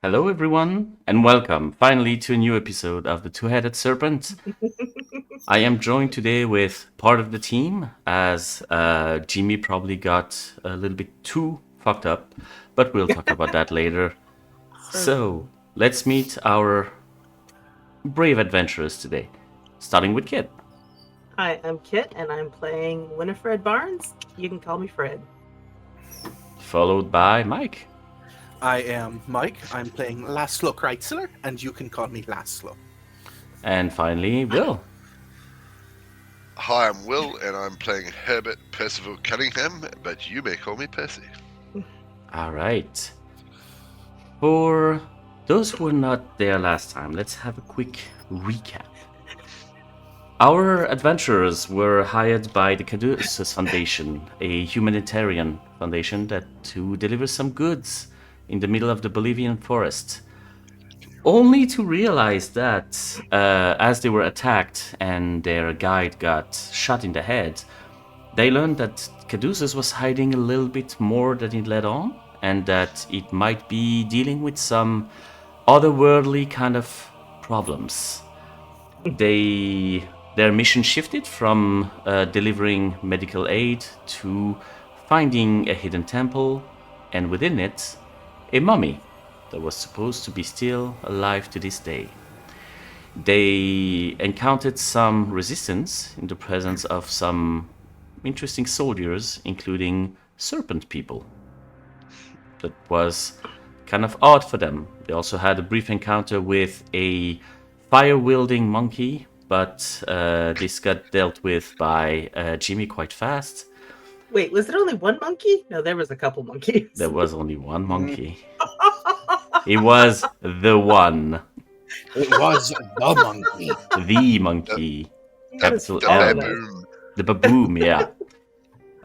Hello, everyone, and welcome finally to a new episode of the Two-Headed Serpent. I am joined today with part of the team, as Jimmy probably got a little bit too fucked up, but we'll talk about that later. So, let's meet our brave adventurers today, starting with Kit, Hi, I'm Kit, and I'm playing Winnifred Barnes. You can call me Fred. followed by Mike, I am Mike. I'm playing Lazlo Kreitzler, and you can call me Lazlo. and finally Will. Hi, I'm Will, and I'm playing Herbert Percival Cunningham, but you may call me Percy. All right. For those who were not there last time, let's have a quick recap. Our adventurers were hired by the Caduceus Foundation, a humanitarian foundation to deliver some goods in the middle of the Bolivian forest. Only to realize that as they were attacked and their guide got shot in the head, they learned that Caduceus was hiding a little bit more than it let on, and that it might be dealing with some otherworldly kind of problems. Their mission shifted from delivering medical aid to finding a hidden temple, and within it, a mummy that was supposed to be still alive to this day. They encountered some resistance in the presence of some interesting soldiers, including serpent people. That was kind of odd for them. They also had a brief encounter with a fire-wielding monkey, but this got dealt with by Jimmy quite fast. Wait, was there only one monkey? No, there was a couple monkeys. There was only one monkey. It was the one. It was the monkey. The monkey. Capital The L. baboon. The baboon, yeah.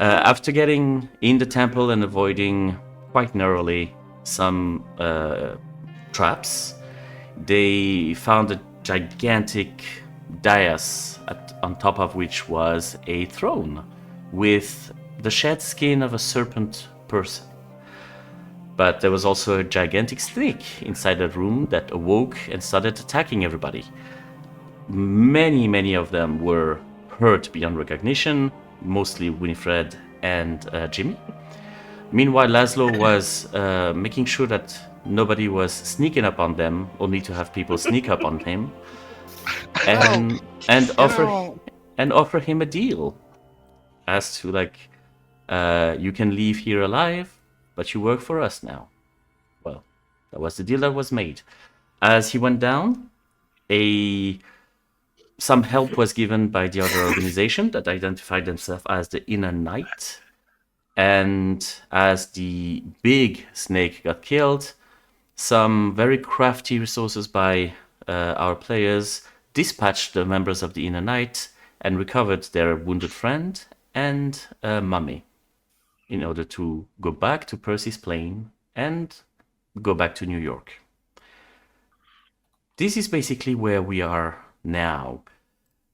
After getting in the temple and avoiding quite narrowly some traps, they found a gigantic dais on top of which was a throne with the shed skin of a serpent person. But there was also a gigantic snake inside that room that awoke and started attacking everybody. Many of them were hurt beyond recognition, mostly Winnifred and Jimmy. Meanwhile, Lazlo was making sure that nobody was sneaking up on them, only to have people sneak up on him, and offer him a deal, as to you can leave here alive, but you work for us now. Well, that was the deal that was made. As he went down, some help was given by the other organization that identified themselves as the Inner Knight. And as the big snake got killed, some very crafty resources by our players dispatched the members of the Inner Knight and recovered their wounded friend and mummy in order to go back to Percy's plane and go back to New York. This is basically where we are now.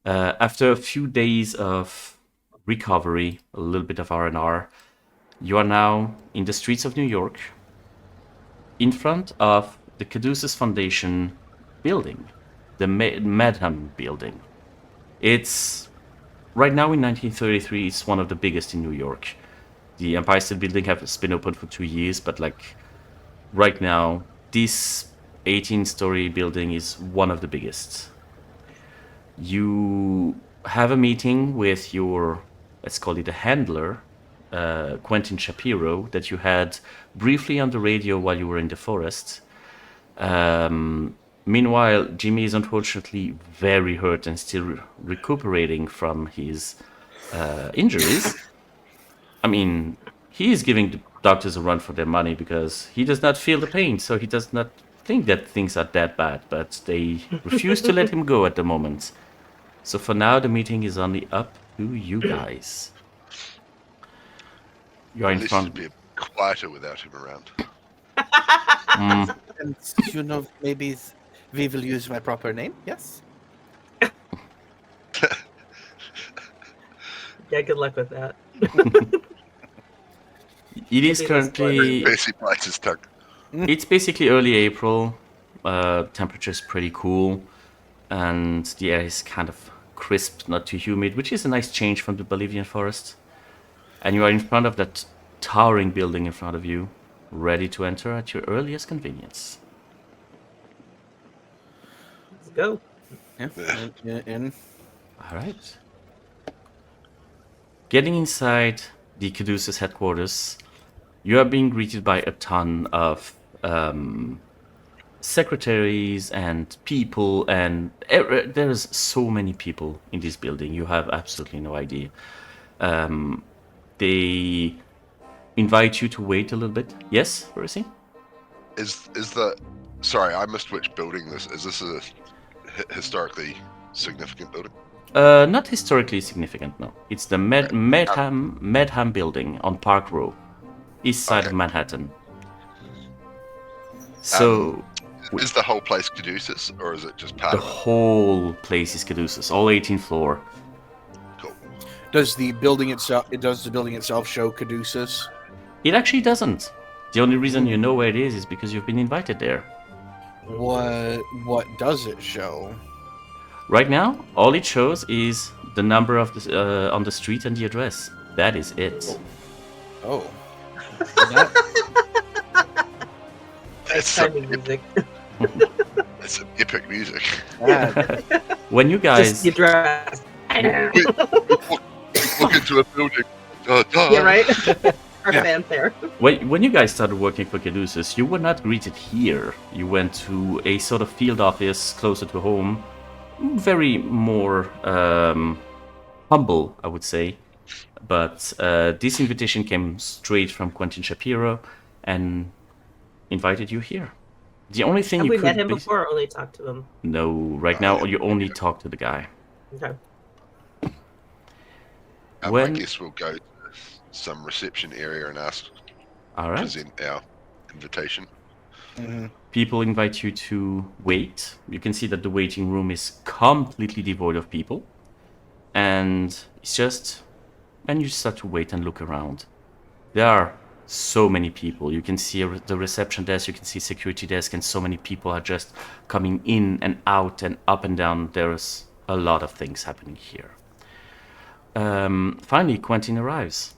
After a few days of recovery, a little bit of R&R, you are now in the streets of New York, in front of the Caduceus Foundation building, the Madham building. It's, right now in 1933, it's one of the biggest in New York. The Empire State Building has been open for 2 years, but right now, this 18-story building is one of the biggest. You have a meeting with your, let's call it a handler, Quentin Shapiro, that you had briefly on the radio while you were in the forest. Meanwhile, Jimmy is unfortunately very hurt and still recuperating from his injuries. I mean, he is giving the doctors a run for their money because he does not feel the pain, so he does not think that things are that bad, but they refuse to let him go at the moment. So for now, the meeting is only up to you guys. You're in At least front. it'd be quieter without him around. And maybe we will use my proper name, yes? Yeah, good luck with that. It is Maybe that's currently Percy bites his tongue. It's basically early April. Temperature's pretty cool, and the air is kind of crisp, not too humid, which is a nice change from the Bolivian forest. And you are in front of that towering building in front of you, ready to enter at your earliest convenience. Let's go. Yeah. In. All right. Getting inside the Caduceus headquarters, you are being greeted by a ton of secretaries and people, and there's so many people in this building. You have absolutely no idea. They invite you to wait a little bit. Yes, Percy? Is the sorry, I missed which building this is. This a historically significant building? Not historically significant, no. It's the Medham building on Park Row, east side of Manhattan. So is the whole place Caduceus, or is it just part the of it? whole place is Caduceus, all 18th floor. Cool. Does the building itself show Caduceus? It actually doesn't. The only reason you know where it is because you've been invited there. What does it show? Right now, all it shows is the number of the, on the street and the address. That is it. Oh. That's some Music. That's some epic music. When you Just guys, the address. I know. Walk into a building. Yeah, right? Our fanfare. when you guys started working for Caduceus, you were not greeted here. You went to a sort of field office closer to home. Very more humble, I would say. But this invitation came straight from Quentin Shapiro and invited you here. The only thing Have you we could met him before or only talked to him? No, right now you only talk to the guy. Okay. I When- guess we'll go to some reception area and ask All right. present our invitation. Mm-hmm. People invite you to wait. You can see that the waiting room is completely devoid of people. And it's just... And you start to wait and look around. There are so many people. You can see the reception desk, you can see security desk, and so many people are just coming in and out and up and down. There's a lot of things happening here. Finally, Quentin arrives.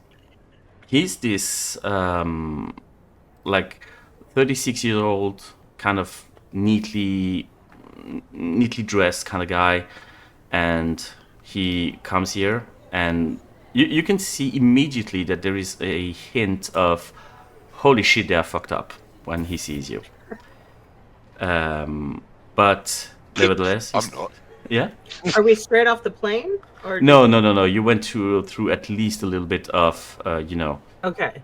He's this, like, 36-year-old, kind of neatly dressed kind of guy, and he comes here, and you can see immediately that there is a hint of, holy shit, they are fucked up when he sees you. But nevertheless, I'm not. Yeah. Are we straight off the plane? Or No. You went through at least a little bit of, Okay.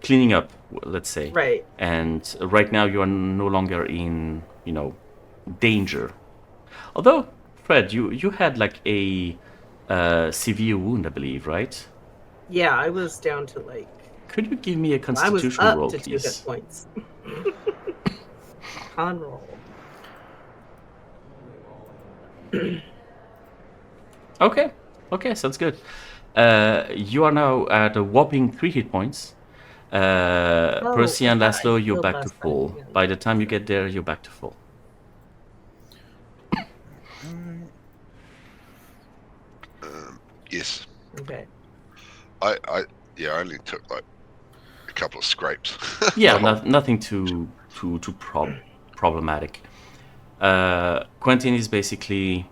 cleaning up, let's say. Right. And right now you are no longer in, danger. Although, Fred, you had like a severe wound, I believe, right? Yeah, I was down to like. Could you give me a I was constitution up roll, to 2 hit please? points. Con roll. Okay, sounds good. You are now at a whopping 3 hit points. Percy and I Lazlo, you're healed back to last time, full. yeah. By the time you get there, you're back to full. Yes. Okay. I only took like a couple of scrapes. Yeah, nothing too problematic. Quentin is basically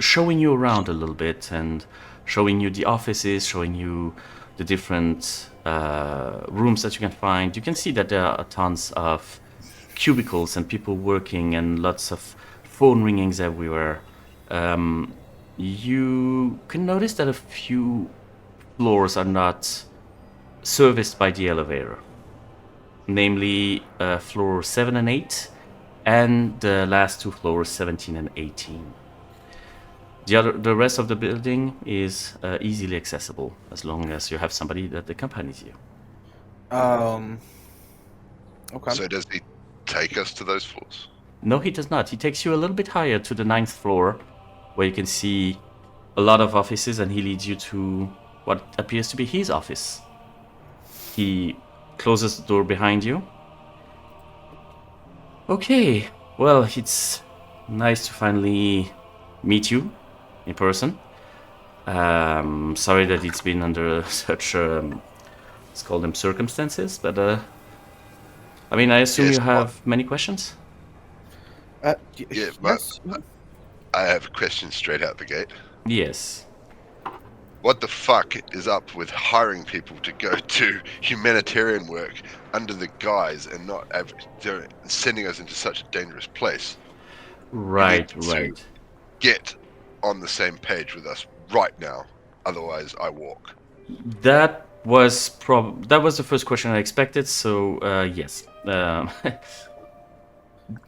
showing you around a little bit and showing you the offices, showing you the different rooms that you can find. You can see that there are tons of cubicles and people working and lots of phone ringings everywhere. You can notice that a few floors are not serviced by the elevator, namely floor 7 and 8, and the last 2 floors, 17 and 18. The rest of the building is easily accessible as long as you have somebody that accompanies you. Okay. So does he take us to those floors? No, he does not. He takes you a little bit higher to the 9th floor, where you can see a lot of offices, and he leads you to what appears to be his office. He closes the door behind you, Okay, well, it's nice to finally meet you in person. Sorry that it's been under such, let's call them circumstances, but I mean, I assume Yes, you have many questions? Yeah, but- Yes. I have a question straight out the gate. Yes. What the fuck is up with hiring people to go to humanitarian work under the guise and not sending us into such a dangerous place? Right, You need to right. get on the same page with us right now. Otherwise, I walk. That was that was the first question I expected, so yes.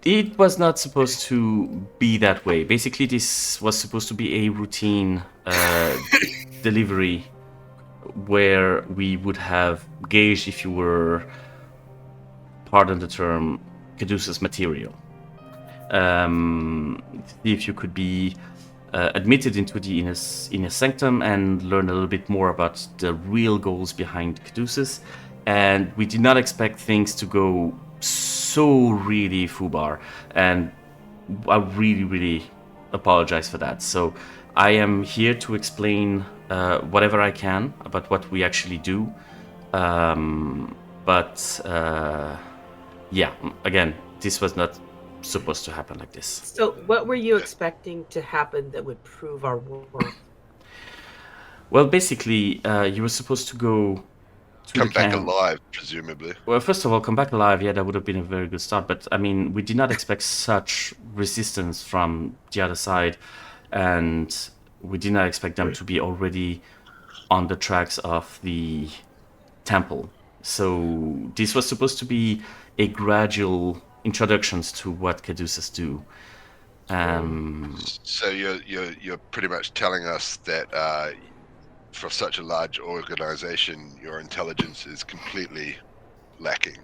It was not supposed to be that way. Basically, this was supposed to be a routine delivery where we would have gauged if you were, pardon the term, Caduceus material. If you could be admitted into the inner sanctum and learn a little bit more about the real goals behind Caduceus. And we did not expect things to go so really foobar. And I really, really apologize for that. So I am here to explain whatever I can about what we actually do. But yeah, again, this was not supposed to happen like this. So, what were you expecting to happen that would prove our worth? Well, basically, you were supposed to go to Come the back camp. alive, presumably. Well, first of all, come back alive. Yeah, that would have been a very good start. But I mean, we did not expect such resistance from the other side, and we did not expect them to be already on the tracks of the temple. So this was supposed to be a gradual introductions to what Caduceus do. So you're pretty much telling us that for such a large organization, your intelligence is completely lacking.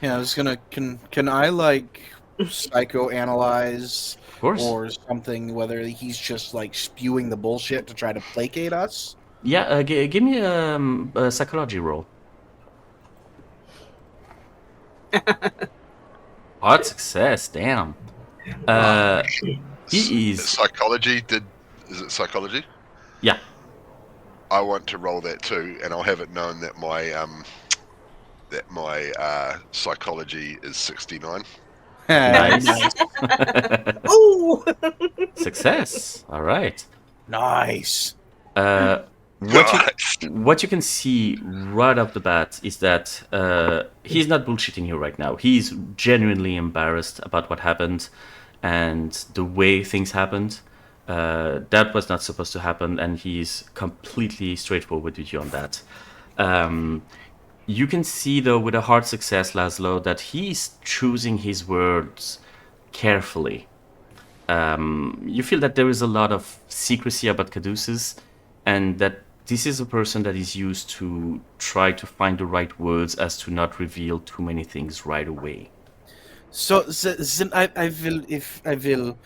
Yeah, I was gonna. Can I like psychoanalyze Of course. or something? Whether he's just like spewing the bullshit to try to placate us? Yeah, give me a psychology roll. Hard success, damn. He is. Psychology? Is it psychology? Yeah. I want to roll that too, and I'll have it known that my psychology is 69. Nice. Oh, Success. All right. Nice. What you can see right off the bat is that he's not bullshitting you right now. He's genuinely embarrassed about what happened and the way things happened. That was not supposed to happen, and he's completely straightforward with you on that. You can see, though, with a hard success, Lazlo, that he's choosing his words carefully. You feel that there is a lot of secrecy about Caduceus, and that this is a person that is used to try to find the right words as to not reveal too many things right away. So I will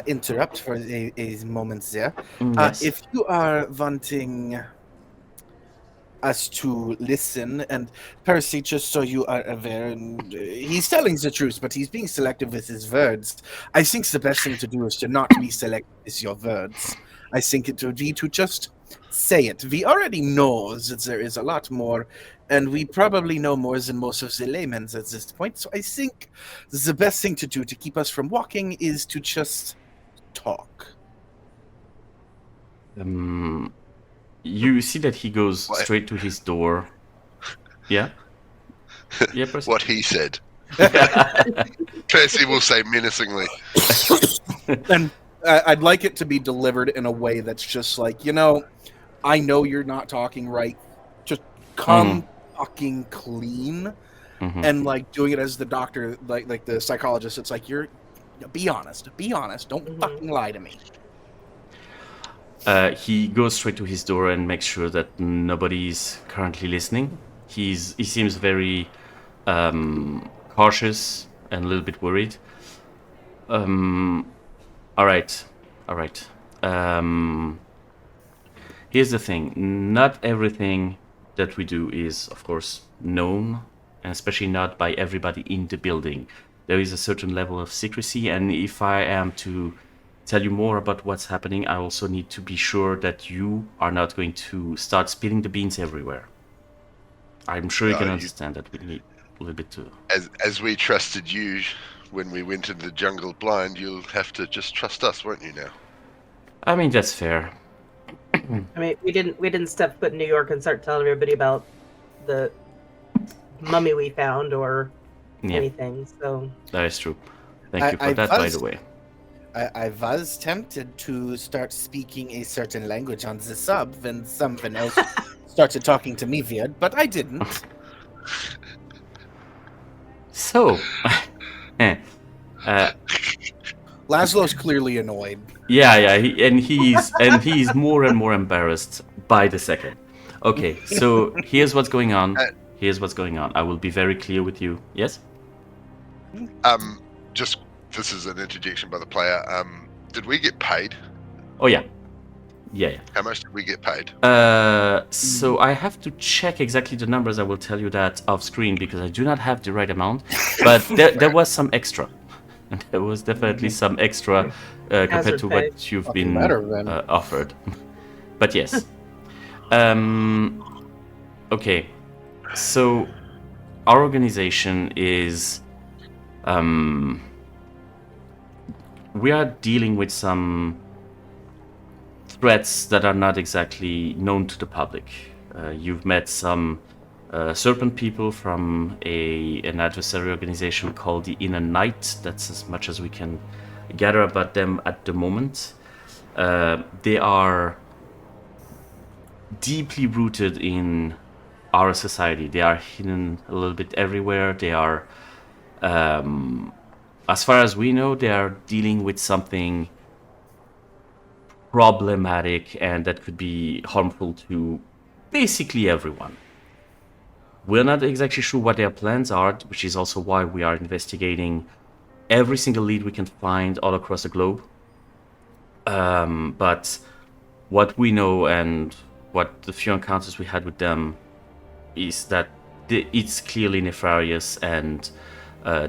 interrupt for a moment there. Yes. If you are wanting us to listen, and Percy, just so you are aware, and he's telling the truth, but he's being selective with his words. I think the best thing to do is to not be selective with your words. I think it would be to just say it. We already know that there is a lot more, and we probably know more than most of the laymen at this point. So I think the best thing to do to keep us from walking is to just talk. You see that he goes straight to his door. Yeah? Yeah, Percy? What he said. Percy will say menacingly. And I'd like it to be delivered in a way that's just like, I know you're not talking right. Just come fucking clean. And like doing it as the doctor, like the psychologist. It's like, be honest. Don't fucking lie to me. He goes straight to his door and makes sure that nobody's currently listening. He seems very cautious and a little bit worried. All right. Here's the thing. Not everything that we do is, of course, known, and especially not by everybody in the building. there is a certain level of secrecy, and if I am to tell you more about what's happening, I also need to be sure that you are not going to start spilling the beans everywhere. I'm sure you can understand that we need a little bit to... As we trusted you when we went into the jungle blind, you'll have to just trust us, won't you now? I mean, that's fair. I mean, we didn't step foot in New York and start telling everybody about the mummy we found or anything. So that is true. Thank you for that, by the way. I was tempted to start speaking a certain language on the sub when someone else started talking to me weird, but I didn't. So, Lazlo's clearly annoyed. Yeah, he's more and more embarrassed by the second. Okay, so here's what's going on. I will be very clear with you. Yes? Just this is an interjection by the player. Did we get paid? Oh yeah. How much did we get paid? So I have to check exactly the numbers. I will tell you that off screen because I do not have the right amount. But there was some extra. There was definitely some extra compared to what you've been offered. But yes. Okay. So our organization is we are dealing with some threats that are not exactly known to the public. You've met some Serpent people from an adversary organization called the Inner Night. That's as much as we can gather about them at the moment. They are deeply rooted in our society. They are hidden a little bit everywhere. They are, as far as we know, they are dealing with something problematic and that could be harmful to basically everyone. We're not exactly sure what their plans are, which is also why we are investigating every single lead we can find all across the globe. But what we know and what the few encounters we had with them is that it's clearly nefarious and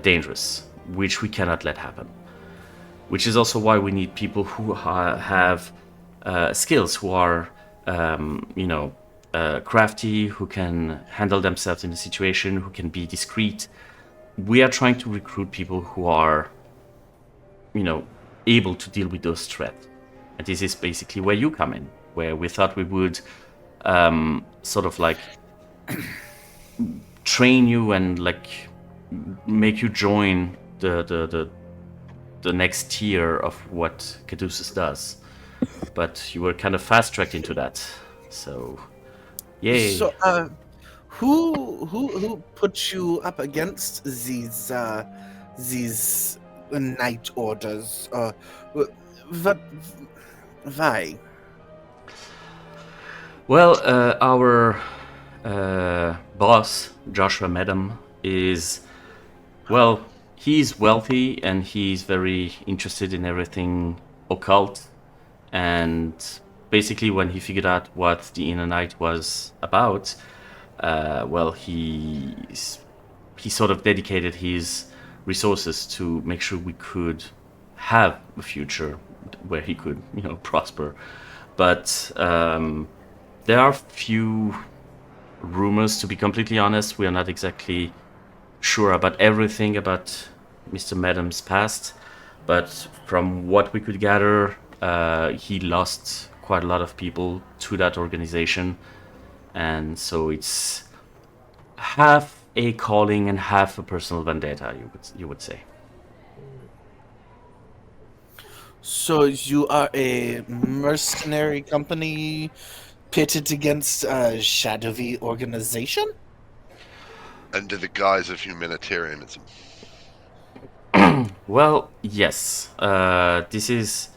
dangerous, which we cannot let happen. Which is also why we need people who have skills, who are, crafty, who can handle themselves in the situation, who can be discreet. We are trying to recruit people who are, able to deal with those threats. And this is basically where you come in, where we thought we would sort of like train you and like make you join the next tier of what Caduceus does. But you were kind of fast-tracked into that. So, yay. So, who put you up against these night orders? What? Why? Well, our boss, Joshua Madam, is, well, he's wealthy and he's very interested in everything occult. And basically when he figured out what the Inner Night was about, he sort of dedicated his resources to make sure we could have a future where he could, prosper. But there are few rumors, to be completely honest. We are not exactly sure about everything about Mr. Madam's past, but from what we could gather, he lost quite a lot of people to that organization, and so it's half a calling and half a personal vendetta, you would say. So you are a mercenary company pitted against a shadowy organization? Under the guise of humanitarianism. Well, yes. This is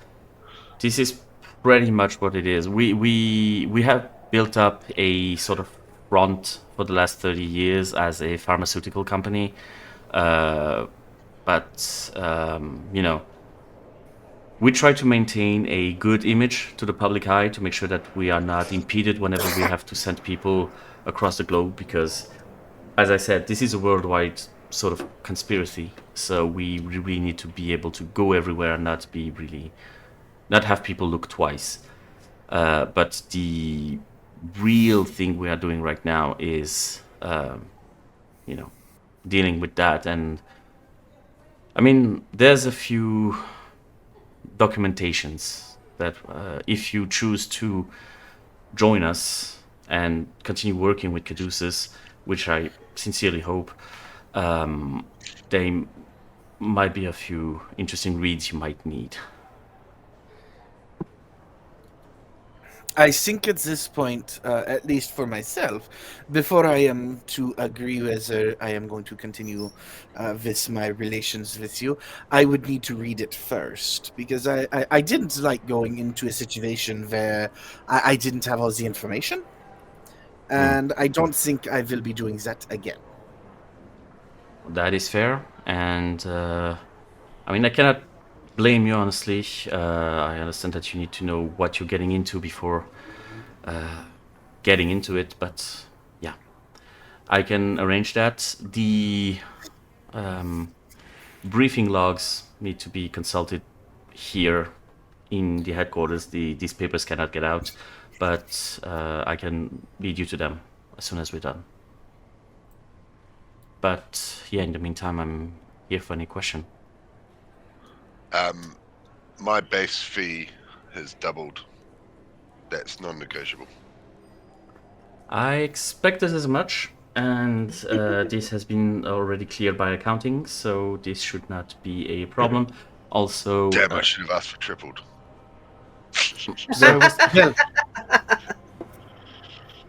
pretty much what it is. We have built up a sort of front for the last 30 years as a pharmaceutical company, but we try to maintain a good image to the public eye to make sure that we are not impeded whenever we have to send people across the globe, because, as I said, this is a worldwide sort of conspiracy. So we really need to be able to go everywhere and not have people look twice. But the real thing we are doing right now is, dealing with that. And I mean, there's a few documentations that if you choose to join us and continue working with Caduceus, which I sincerely hope, there might be a few interesting reads you might need. I think at this point, at least for myself, before I am to agree whether I am going to continue with my relations with you, I would need to read it first, because I didn't like going into a situation where I didn't have all the information, and I don't think I will be doing that again. That is fair, and I mean, I cannot blame you, honestly. I understand that you need to know what you're getting into before getting into it, but yeah, I can arrange that. The briefing logs need to be consulted here in the headquarters. These papers cannot get out, but I can lead you to them as soon as we're done. But yeah, in the meantime, I'm here for any question. My base fee has doubled. That's non-negotiable. I expected as much, and this has been already cleared by accounting, so this should not be a problem. Also, Damn, I should have asked for tripled. there was, Well,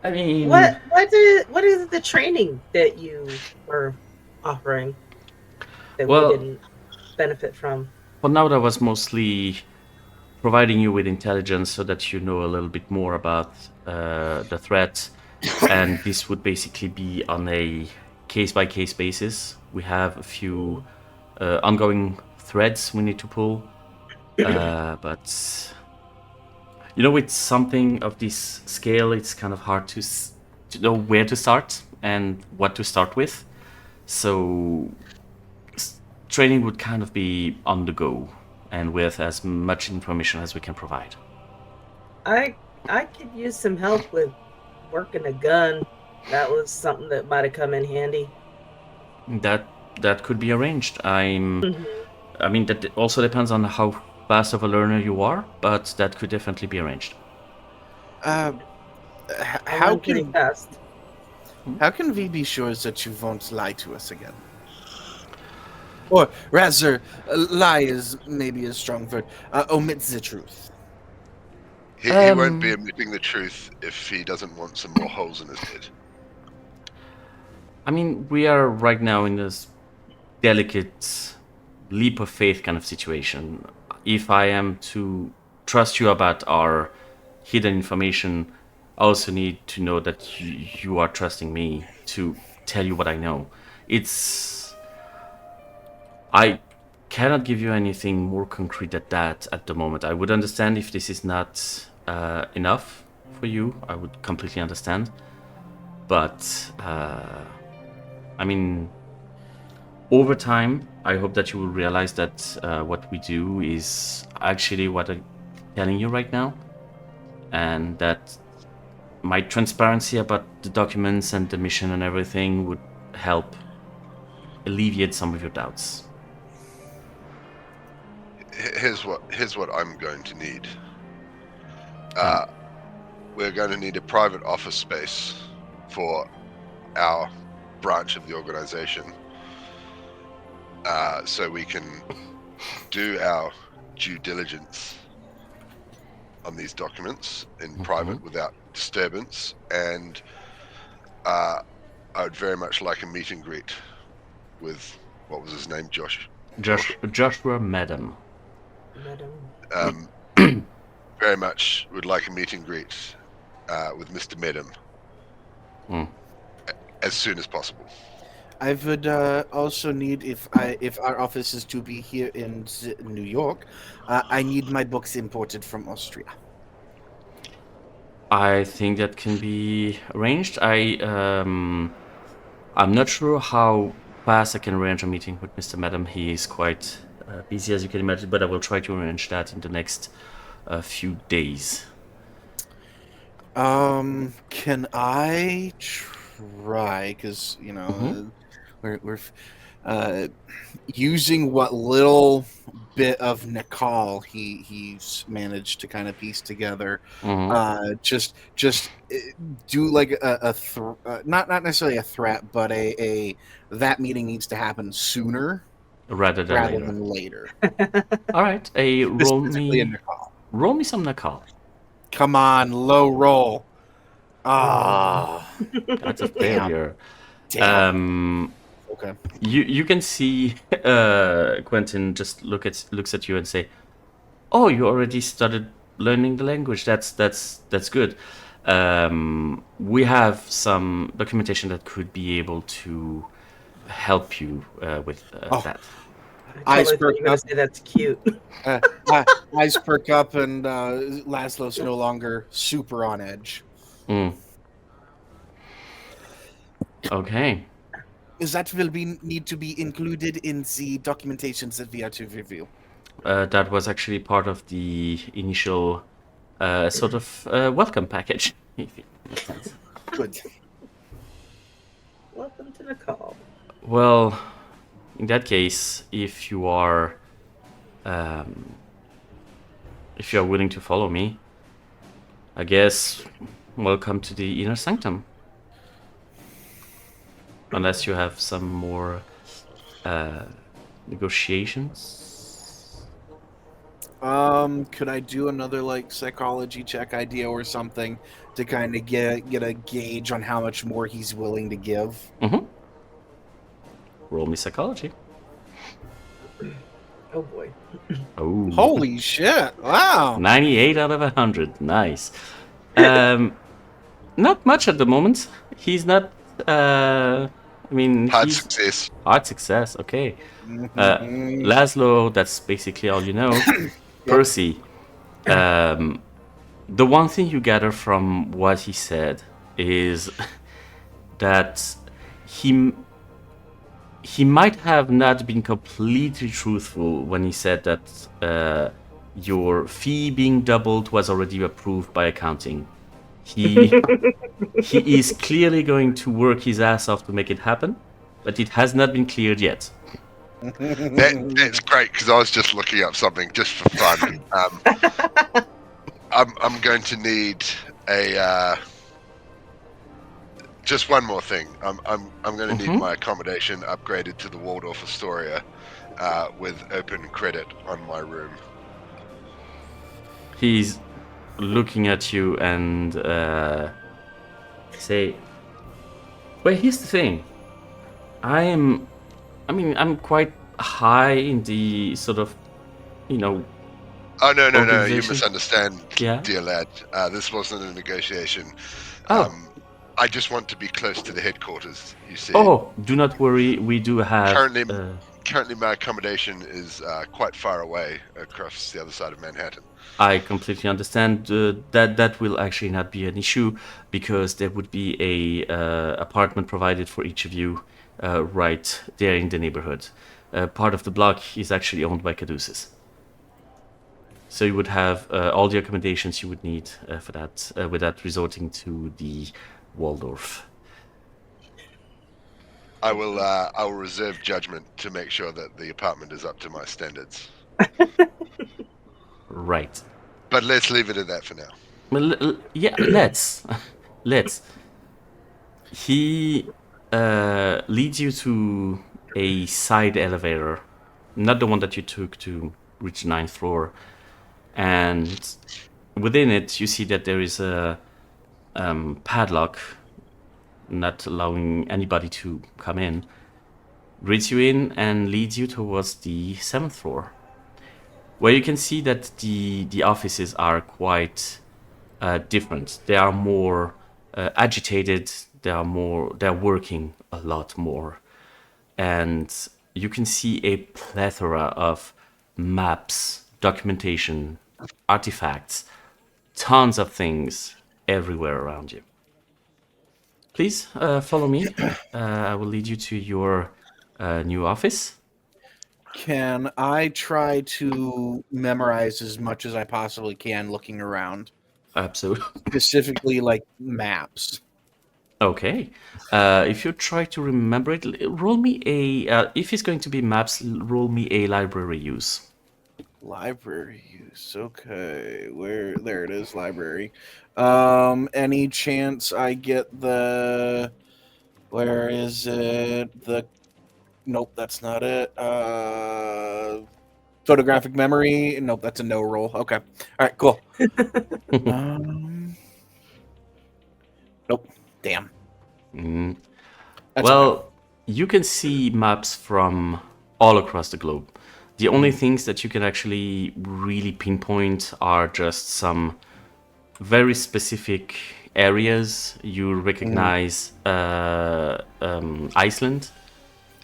I mean, What is the training that you were offering that Well- we didn't benefit from? for now, that was mostly providing you with intelligence so that you know a little bit more about the threat, and this would basically be on a case-by-case basis. We have a few ongoing threads we need to pull, but with something of this scale, it's kind of hard to know where to start and what to start with. So training would kind of be on the go and with as much information as we can provide. I could use some help with working a gun. That was something that might have come in handy. That could be arranged. I Mm-hmm. mean, that also depends on how fast of a learner you are, but that could definitely be arranged. I how learned pretty can fast. we be sure that you won't lie to us again? Or rather, lie is maybe a strong word. Omit the truth. He won't be admitting the truth if he doesn't want some more holes in his head. I mean, we are right now in this delicate leap of faith kind of situation. If I am to trust you about our hidden information, I also need to know that you are trusting me to tell you what I know. I cannot give you anything more concrete than that at the moment. I would understand if this is not enough for you. I would completely understand. But, I mean, over time, I hope that you will realize that what we do is actually what I'm telling you right now. And that my transparency about the documents and the mission and everything would help alleviate some of your doubts. Here's what I'm going to need. We're going to need a private office space for our branch of the organization, so we can do our due diligence on these documents in private without disturbance. And I would very much like a meet and greet with, what was his name, Joshua Madam. Madam. Very much would like a meet and greet with Mr. Medham as soon as possible. I would also need, if our office is to be here in New York, I need my books imported from Austria. I think that can be arranged. I'm not sure how past, I can arrange a meeting with Mr. Madam. He is quite busy, as you can imagine, but I will try to arrange that in the next few days. Can I try? Because we're using what little bit of Nakal he's managed to kind of piece together. Just do like not necessarily a threat, but a that meeting needs to happen sooner rather than later. All right, roll me some Nakal. Come on, low roll. That's a failure. Damn. Okay. You can see Quentin just looks at you and say, "Oh, you already started learning the language. That's good. We have some documentation that could be able to help you with that." Eyes perk up. Say that's cute. Eyes perk up, and Lazlo's no longer super on edge. Okay. Is that will need to be included in the documentations that we are to review? That was actually part of the initial sort of welcome package. Good. Welcome to the call. Well, in that case, if you are willing to follow me, I guess welcome to the inner sanctum. Unless you have some more negotiations. Could I do another like psychology check idea or something to kind of get a gauge on how much more he's willing to give? Roll me psychology. Oh boy. Oh. Holy shit! Wow. 98 out of 100. Nice. Not much at the moment. He's not. Hard success. Hard success. Okay. Lazlo, that's basically all you know. Percy. The one thing you gather from what he said is that he might have not been completely truthful when he said that your fee being doubled was already approved by accounting. He is clearly going to work his ass off to make it happen, but it has not been cleared yet. That's great, because I was just looking up something just for fun. I'm going to need a just one more thing. I'm going to need my accommodation upgraded to the Waldorf Astoria with open credit on my room. He's looking at you and say, well, here's the thing. I'm quite high in the sort of, Oh, no, you misunderstand, dear lad. This wasn't a negotiation. I just want to be close to the headquarters, you see. Oh, do not worry, we do have... Currently my accommodation is quite far away across the other side of Manhattan. I completely understand. That will actually not be an issue, because there would be a apartment provided for each of you right there in the neighborhood. Part of the block is actually owned by Caduceus. So you would have all the accommodations you would need for that, without resorting to the Waldorf. I will reserve judgment to make sure that the apartment is up to my standards. Right. But let's leave it at that for now. Well, yeah, let's. He leads you to a side elevator, not the one that you took to reach the 9th floor. And within it, you see that there is a padlock, not allowing anybody to come in. Reads you in and leads you towards the 7th floor, where you can see that the offices are quite different. They are more agitated. They're working a lot more, and you can see a plethora of maps, documentation, artifacts, tons of things everywhere around you. Please follow me. I will lead you to your new office. Can I try to memorize as much as I possibly can looking around? Absolutely. Specifically, like maps. Okay. If you try to remember it, roll me a. If it's going to be maps, roll me a library use. Library use. Okay. There it is, library. Any chance I get the where is it? Nope, that's not it. Photographic memory. Nope, that's a no roll. Okay. All right, cool. Nope. Damn. Mm. That's Well, okay. you can see maps from all across the globe. The only things that you can actually really pinpoint are just some very specific areas. You recognize Iceland,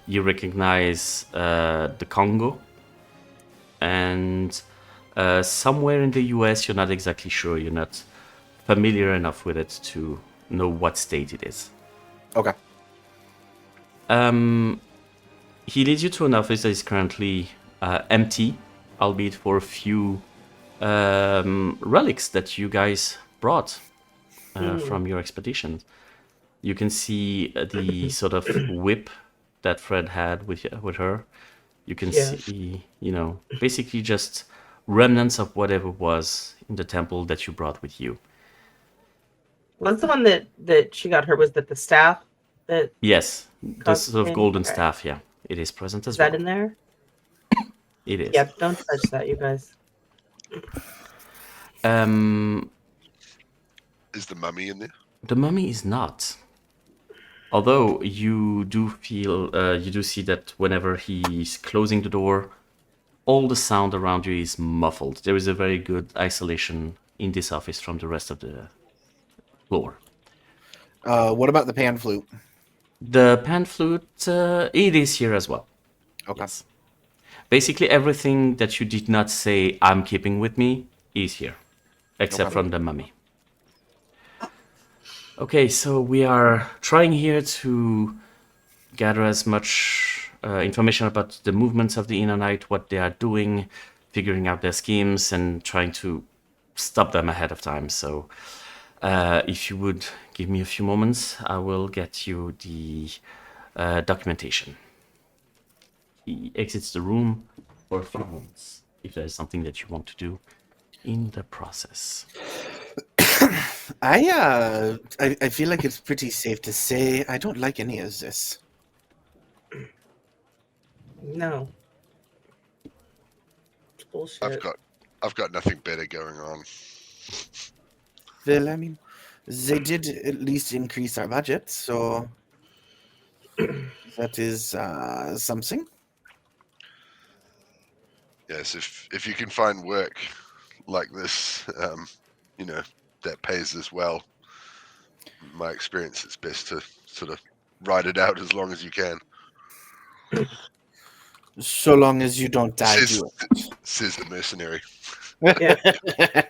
you recognize the Congo, and somewhere in the US, you're not exactly sure. You're not familiar enough with it to know what state it is. Okay. He leads you to an office that is currently empty, albeit for a few relics that you guys brought from your expedition. You can see the sort of whip that Fred had with her. You can Yes. see, basically just remnants of whatever was in the temple that you brought with you. What's the one that she got her? Was that the staff? That Yes, the sort of Constantine? golden Okay. staff, yeah. It is present as Is well. that in there? It is. Yep. Don't touch that, you guys. Is the mummy in there? The mummy is not. Although you do see that whenever he's closing the door, all the sound around you is muffled. There is a very good isolation in this office from the rest of the floor. What about the pan flute? The pan flute, it is here as well. Okay. Yes. Basically, everything that you did not say I'm keeping with me is here, except Okay. from the mummy. Okay, so we are trying here to gather as much information about the movements of the Inner Knight, what they are doing, figuring out their schemes, and trying to stop them ahead of time. So if you would give me a few moments, I will get you the documentation. He exits the room for a few moments, if there is something that you want to do in the process. I feel like it's pretty safe to say I don't like any of this. No. It's bullshit. I've got nothing better going on. Well, I mean, they did at least increase our budget, so that is something. Yes, if you can find work like this, that pays as well. In my experience, it's best to sort of ride it out as long as you can. So long as you don't die, do it. Says the mercenary. Yeah.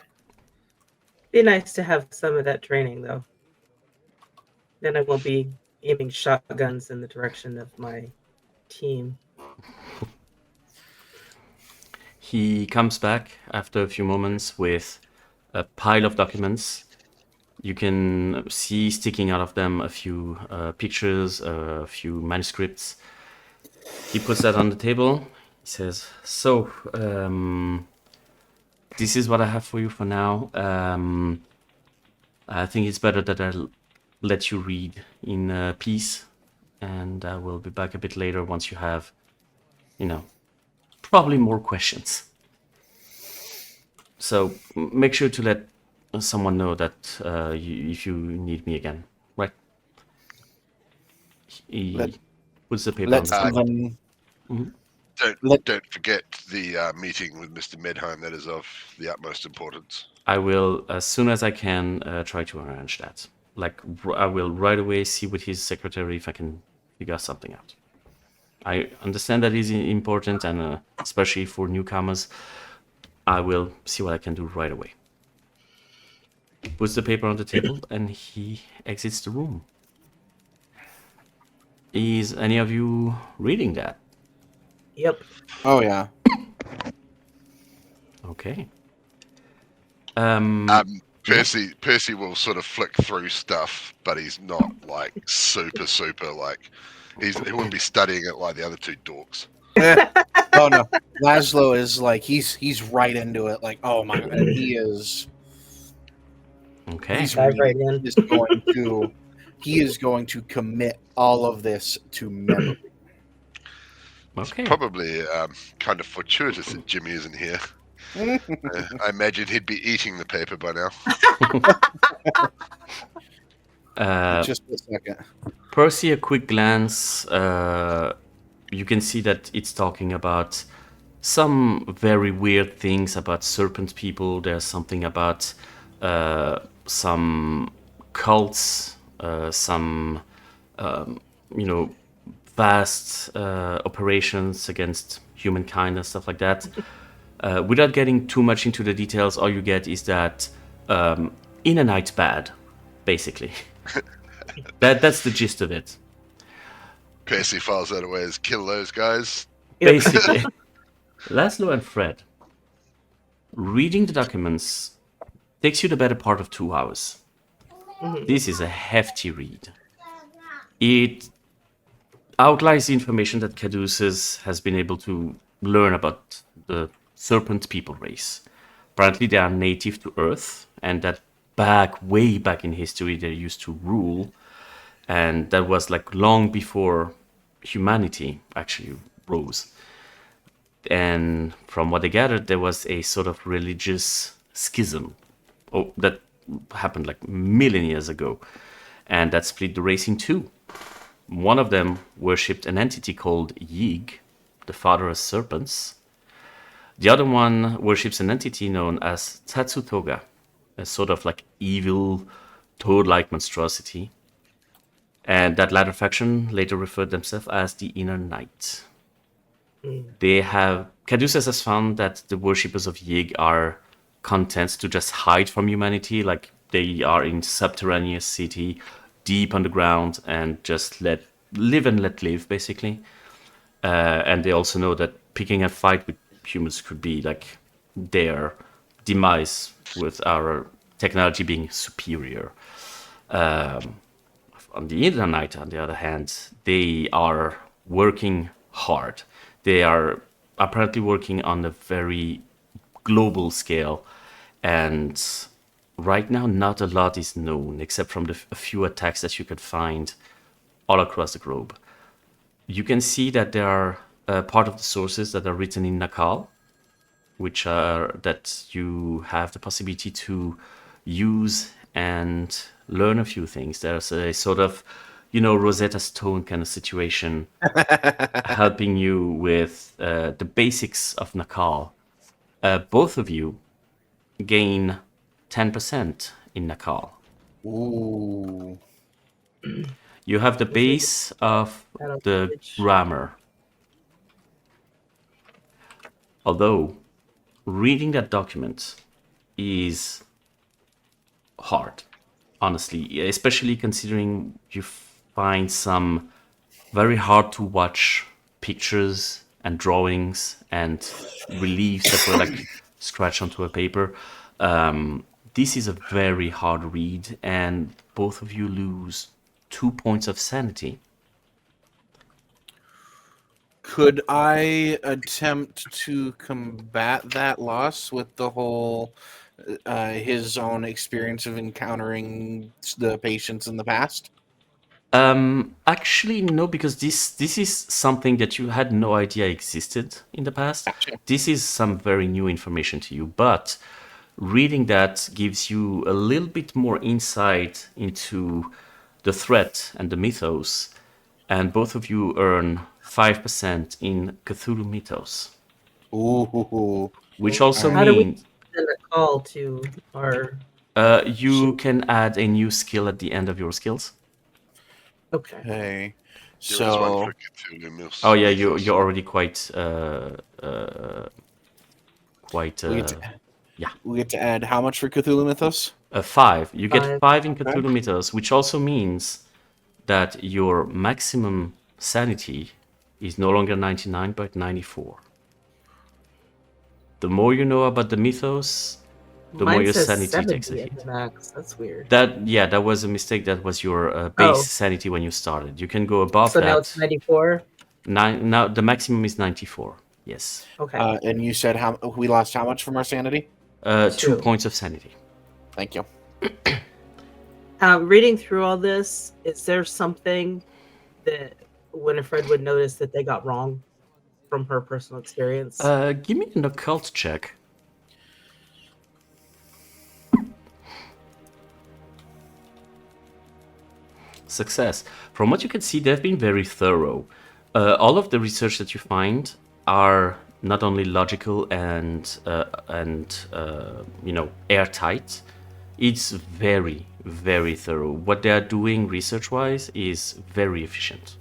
Be nice to have some of that training, though. Then I won't be aiming shotguns in the direction of my team. He comes back after a few moments with a pile of documents. You can see sticking out of them a few pictures, a few manuscripts. He puts that on the table. He says, so, this is what I have for you for now. I think it's better that I'll let you read in peace. And I will be back a bit later once you have, probably more questions. So make sure to let someone know that if you need me again, right? He puts the paper on the table. Don't forget the meeting with Mr. Medheim. That is of the utmost importance. I will, as soon as I can, try to arrange that. I will right away see with his secretary if I can figure something out. I understand that is important, and especially for newcomers, I will see what I can do right away. He puts the paper on the table, and he exits the room. Is any of you reading that? Yep. Oh yeah. Okay. Percy will sort of flick through stuff, but he's not like super like he wouldn't be studying it like the other two dorks. Oh no. Lazlo is like he's right into it. Like, oh my god, and he is. Okay. He's Dive really right in. he is going to commit all of this to memory. Okay. Probably kind of fortuitous that Jimmy isn't here. I imagine he'd be eating the paper by now. Just a second. Percy, a quick glance. You can see that it's talking about some very weird things about serpent people. There's something about some cults, some vast operations against humankind and stuff like that. Without getting too much into the details, all you get is that in a night bad, basically. That's the gist of it. Percy files that away as kill those guys. Basically. Lazlo and Fred, reading the documents takes you the better part of 2 hours. This is a hefty read. It outlines the information that Caduceus has been able to learn about the Serpent people race. Apparently they are native to Earth, and that way back in history they used to rule, and that was like long before humanity actually rose. And from what I gathered, there was a sort of religious schism that happened like a million years ago, and that split the race in two. One of them worshipped an entity called Yig, the father of serpents. The other one worships an entity known as Tatsutoga, a sort of like evil, toad-like monstrosity. And that latter faction later referred themselves as the Inner Knight. Caduceus has found that the worshippers of Yig are content to just hide from humanity, like they are in subterraneous city, deep underground, and just live and let live, basically. And they also know that picking a fight with humans could be like their demise, with our technology being superior. On the Inner Knight, on the other hand, they are working hard. They are apparently working on a very global scale, and right now not a lot is known except from a few attacks that you can find all across the globe. You can see that there are part of the sources that are written in Nakal, which are that you have the possibility to use and learn a few things. There's a sort of, Rosetta Stone kind of situation helping you with the basics of Nakal. Both of you gain 10% in Nakal. Ooh. You have the base of the grammar. Although, reading that document is hard, honestly, especially considering you find some very hard to watch pictures and drawings and reliefs that were like scratched onto a paper. This is a very hard read, and both of you lose 2 points of sanity. Could I attempt to combat that loss with the whole his own experience of encountering the patients in the past? Actually, no, because this is something that you had no idea existed in the past. Gotcha. This is some very new information to you, but reading that gives you a little bit more insight into the threat and the mythos, and both of you earn 5% in Cthulhu mythos. Ooh. Which also How do we means send a call to our? you can add a new skill at the end of your skills. Okay. Okay. There is one So for Cthulhu mythos. Oh yeah, you're already quite we get to add how much for Cthulhu Mythos? 5. You get 5. 5 in Cthulhu mythos, which also means that your maximum sanity is no longer 99 but 94. The more you know about the mythos, the more Mine your says sanity takes a 70 at hit. the max. That's weird. That was a mistake. That was your base Oh. sanity when you started. You can go above So that. now it's 94? Now the maximum is 94. Yes. Okay. And you said we lost how much from our sanity? 2 2. points of sanity. Thank you. Reading through all this, is there something that Winnifred would notice that they got wrong from her personal experience? Give me an occult check. Success. From what you can see, they've been very thorough. All of the research that you find are not only logical and airtight. It's very, very thorough. What they are doing research-wise is very efficient.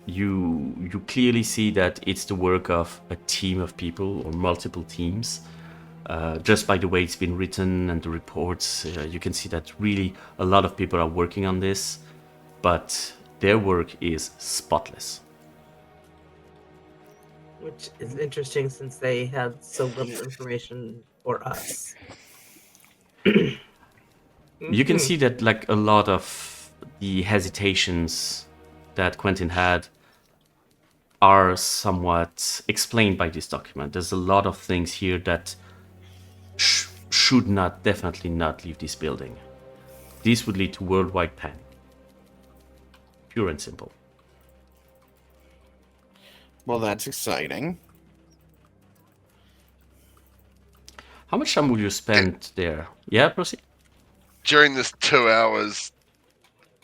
You clearly see that it's the work of a team of people or multiple teams. Just by the way it's been written and the reports, you can see that really a lot of people are working on this, but their work is spotless. Which is interesting since they had so little information for us. You can see that like a lot of the hesitations that Quentin had are somewhat explained by this document. There's a lot of things here that should not, definitely not leave this building. This would lead to worldwide panic. Pure and simple. Well, that's exciting. How much time will you spend there? Yeah, Percy? During this 2 hours,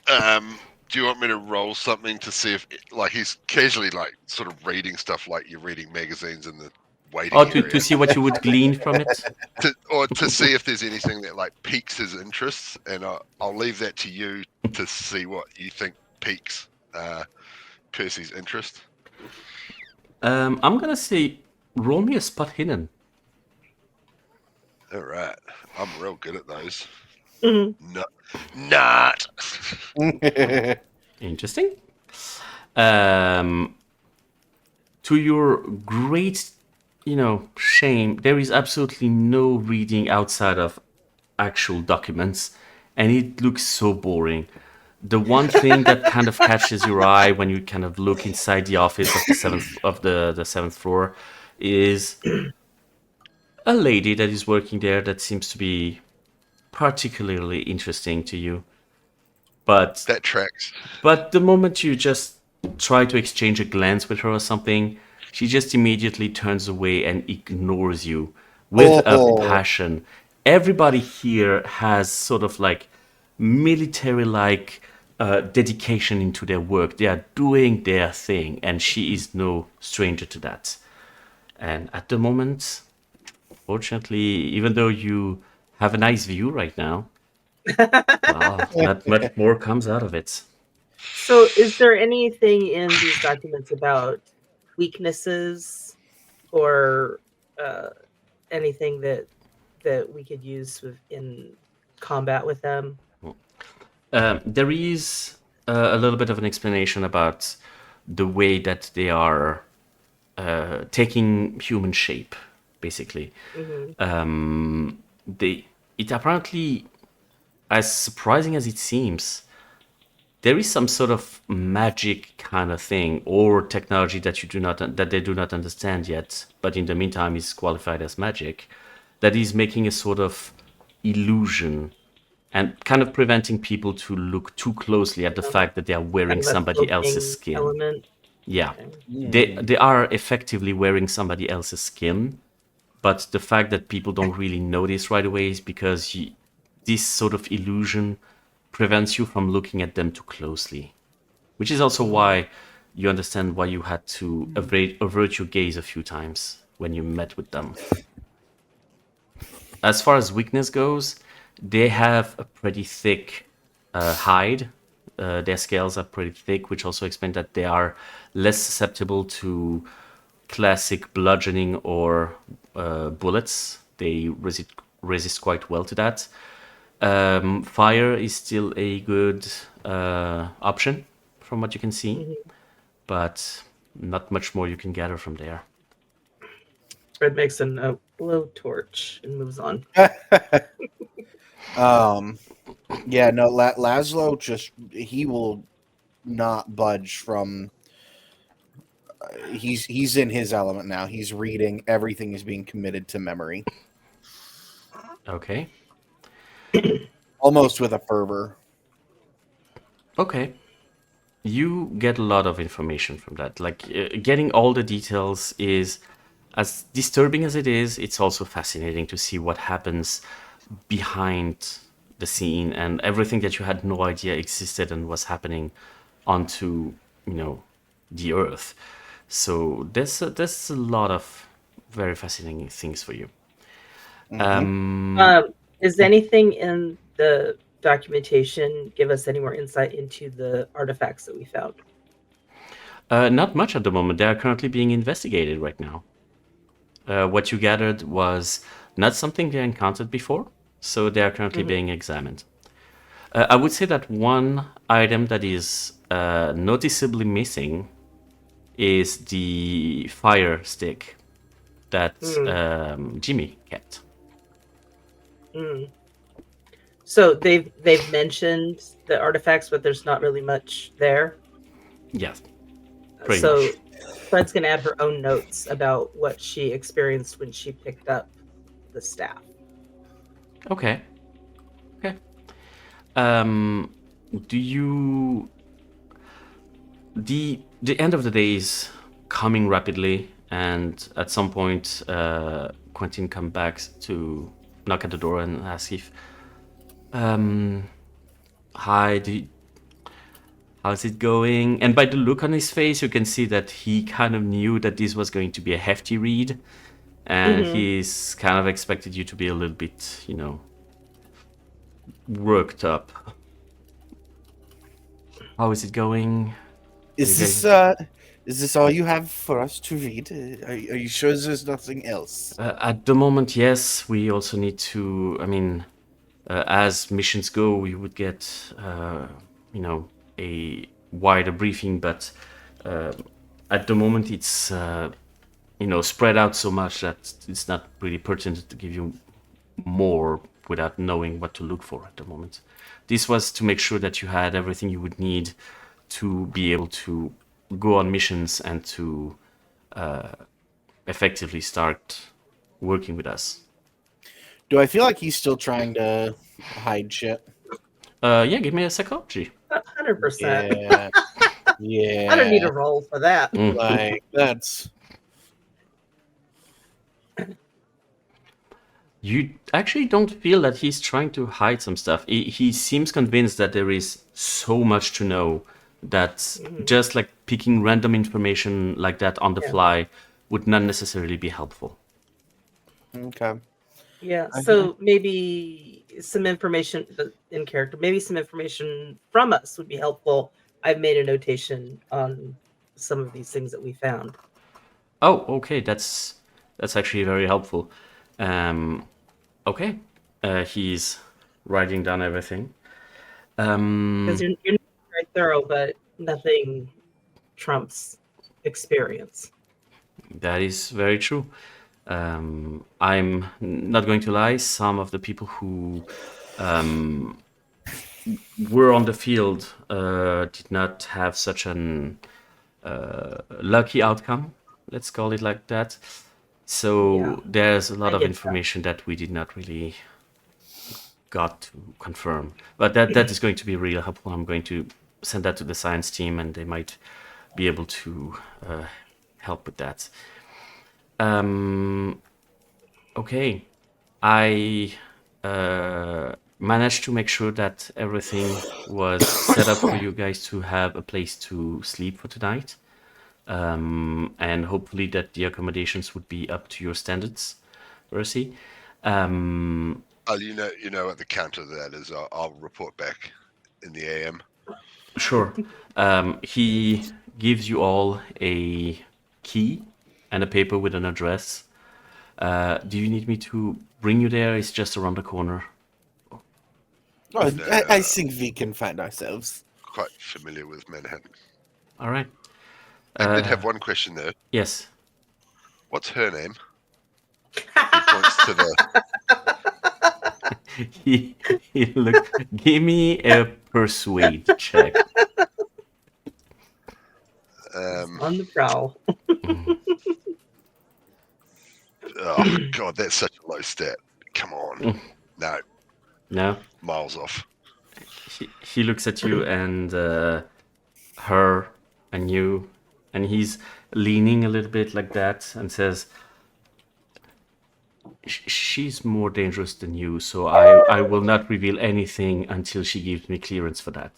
do you want me to roll something to see if, like, he's casually, like, sort of reading stuff like you're reading magazines in the waiting area? To see what you would glean from it? to see if there's anything that, like, piques his interests, and I'll leave that to you to see what you think piques Percy's interest. I'm gonna say, roll me a spot hidden. All right. I'm real good at those. Mm-hmm. No, not. Interesting. To your great, shame, there is absolutely no reading outside of actual documents, and it looks so boring. The one thing that kind of catches your eye when you kind of look inside the office of the seventh floor is a lady that is working there that seems to be particularly interesting to you. But that tracks. But the moment you just try to exchange a glance with her or something, she just immediately turns away and ignores you with a passion. Everybody here has sort of like military-like dedication into their work. They are doing their thing, and she is no stranger to that. And at the moment, fortunately, even though you have a nice view right now, well, not much more comes out of it. So, is there anything in these documents about weaknesses or anything that we could use in combat with them? There is a little bit of an explanation about the way that they are taking human shape, basically. Mm-hmm. It apparently, as surprising as it seems, there is some sort of magic kind of thing or technology that they do not understand yet, but in the meantime is qualified as magic, that is making a sort of illusion and kind of preventing people to look too closely at the fact that they are wearing Kind of a somebody else's cloaking skin. element. Yeah, Okay. they are effectively wearing somebody else's skin, but the fact that people don't really notice right away is because this sort of illusion prevents you from looking at them too closely, which is also why you understand why you had to avert your gaze a few times when you met with them. As far as weakness goes, they have a pretty thick hide. Their scales are pretty thick, which also explains that they are less susceptible to classic bludgeoning or bullets. They resist quite well to that. Fire is still a good option from what you can see, Mhm. but not much more you can gather from there. Fred makes a blowtorch and moves on. Yeah, no, Lazlo he will not budge from. He's in his element now. He's reading. Everything is being committed to memory, Okay. almost with a fervor. Okay. You get a lot of information from that. Like, getting all the details is, as disturbing as it is, it's also fascinating to see what happens behind the scene and everything that you had no idea existed and was happening onto, the earth. So there's a lot of very fascinating things for you. Is anything in the documentation give us any more insight into the artifacts that we found? Not much at the moment. They are currently being investigated right now. What you gathered was not something they encountered before, so they are currently being examined. I would say that one item that is noticeably missing is the fire stick that Jimmy kept. So they've mentioned the artifacts, but there's not really much there. Yes, pretty So much. Fred's gonna add her own notes about what she experienced when she picked up the staff. Okay. Do you... The end of the day is coming rapidly, and at some point, Quentin comes back to knock at the door and ask if, hi, how's it going? And by the look on his face, you can see that he kind of knew that this was going to be a hefty read, and he's kind of expected you to be a little bit, worked up. How is it going? Is this all you have for us to read? Are you sure there's nothing else? At the moment, yes. We also need to, as missions go, we would get, a wider briefing, but at the moment it's, spread out so much that it's not really pertinent to give you more without knowing what to look for at the moment. This was to make sure that you had everything you would need to be able to go on missions and to effectively start working with us. Do I feel like he's still trying to hide shit? Yeah, give me a psychology. 100%. Yeah. Yeah. I don't need a roll for that. Like, that's... You actually don't feel that he's trying to hide some stuff. He seems convinced that there is so much to know that just like picking random information like that on the fly would not necessarily be helpful. Okay. Yeah, so maybe some information in character, maybe some information from us would be helpful. I've made a notation on some of these things that we found. Oh, okay, that's actually very helpful. Okay, he's writing down everything. Because you're not very thorough, but nothing trumps experience. That is very true. I'm not going to lie, some of the people who were on the field did not have such an lucky outcome, let's call it like that. So there's a lot of information that we did not really got to confirm. But that is going to be really helpful. I'm going to send that to the science team, and they might be able to help with that. Okay, I managed to make sure that everything was set up for you guys to have a place to sleep for tonight, and hopefully that the accommodations would be up to your standards, Percy. You know what the counter to that is. I'll report back in the AM. Sure. He gives you all a key and a paper with an address. Do you need me to bring you there? It's just around the corner. Well, I think we can find ourselves. quite familiar with Manhattan. All right. I did have one question though. Yes. What's her name? He points to the. he look. Give me a persuade check. On the prowl. Oh God, that's such a low stat. Come on, no, No. miles off. He looks at you and her and you, and he's leaning a little bit like that and says, she's more dangerous than you, so I will not reveal anything until she gives me clearance for that.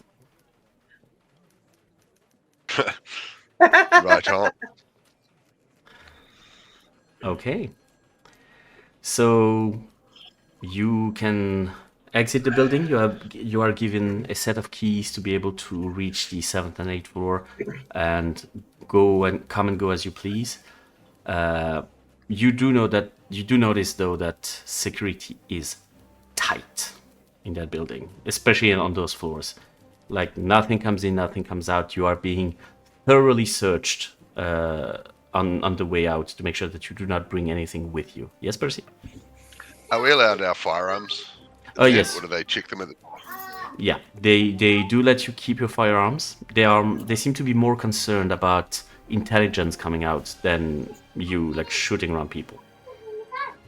Right on. Okay. So you can exit the building. You are given a set of keys to be able to reach the 7th and 8th floor and come and go as you please. You do notice though that security is tight in that building, especially on those floors. Like nothing comes in, nothing comes out. You are being thoroughly searched on the way out to make sure that you do not bring anything with you. Yes, Percy? Are we allowed our firearms? Oh, yes. Or do they check them at the... Yeah, they do let you keep your firearms. They seem to be more concerned about intelligence coming out than you like shooting around people.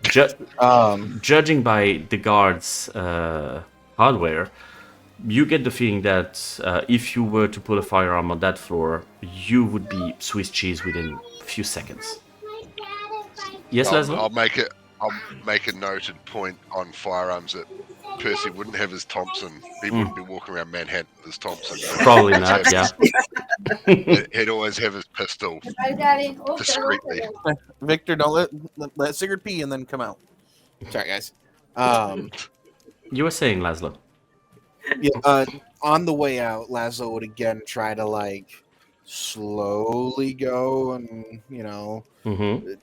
Judging by the guards' hardware, you get the feeling that if you were to pull a firearm on that floor, you would be Swiss cheese within a few seconds. Yes, Lazlo? I'll make a noted point on firearms that Percy wouldn't have his Thompson. He wouldn't be walking around Manhattan with his Thompson. Probably not, yeah. He'd always have his pistol discreetly. Victor, don't let Sigurd pee and then come out. Sorry, guys. You were saying, Lazlo? Yeah, on the way out, Lazlo would again try to like slowly go and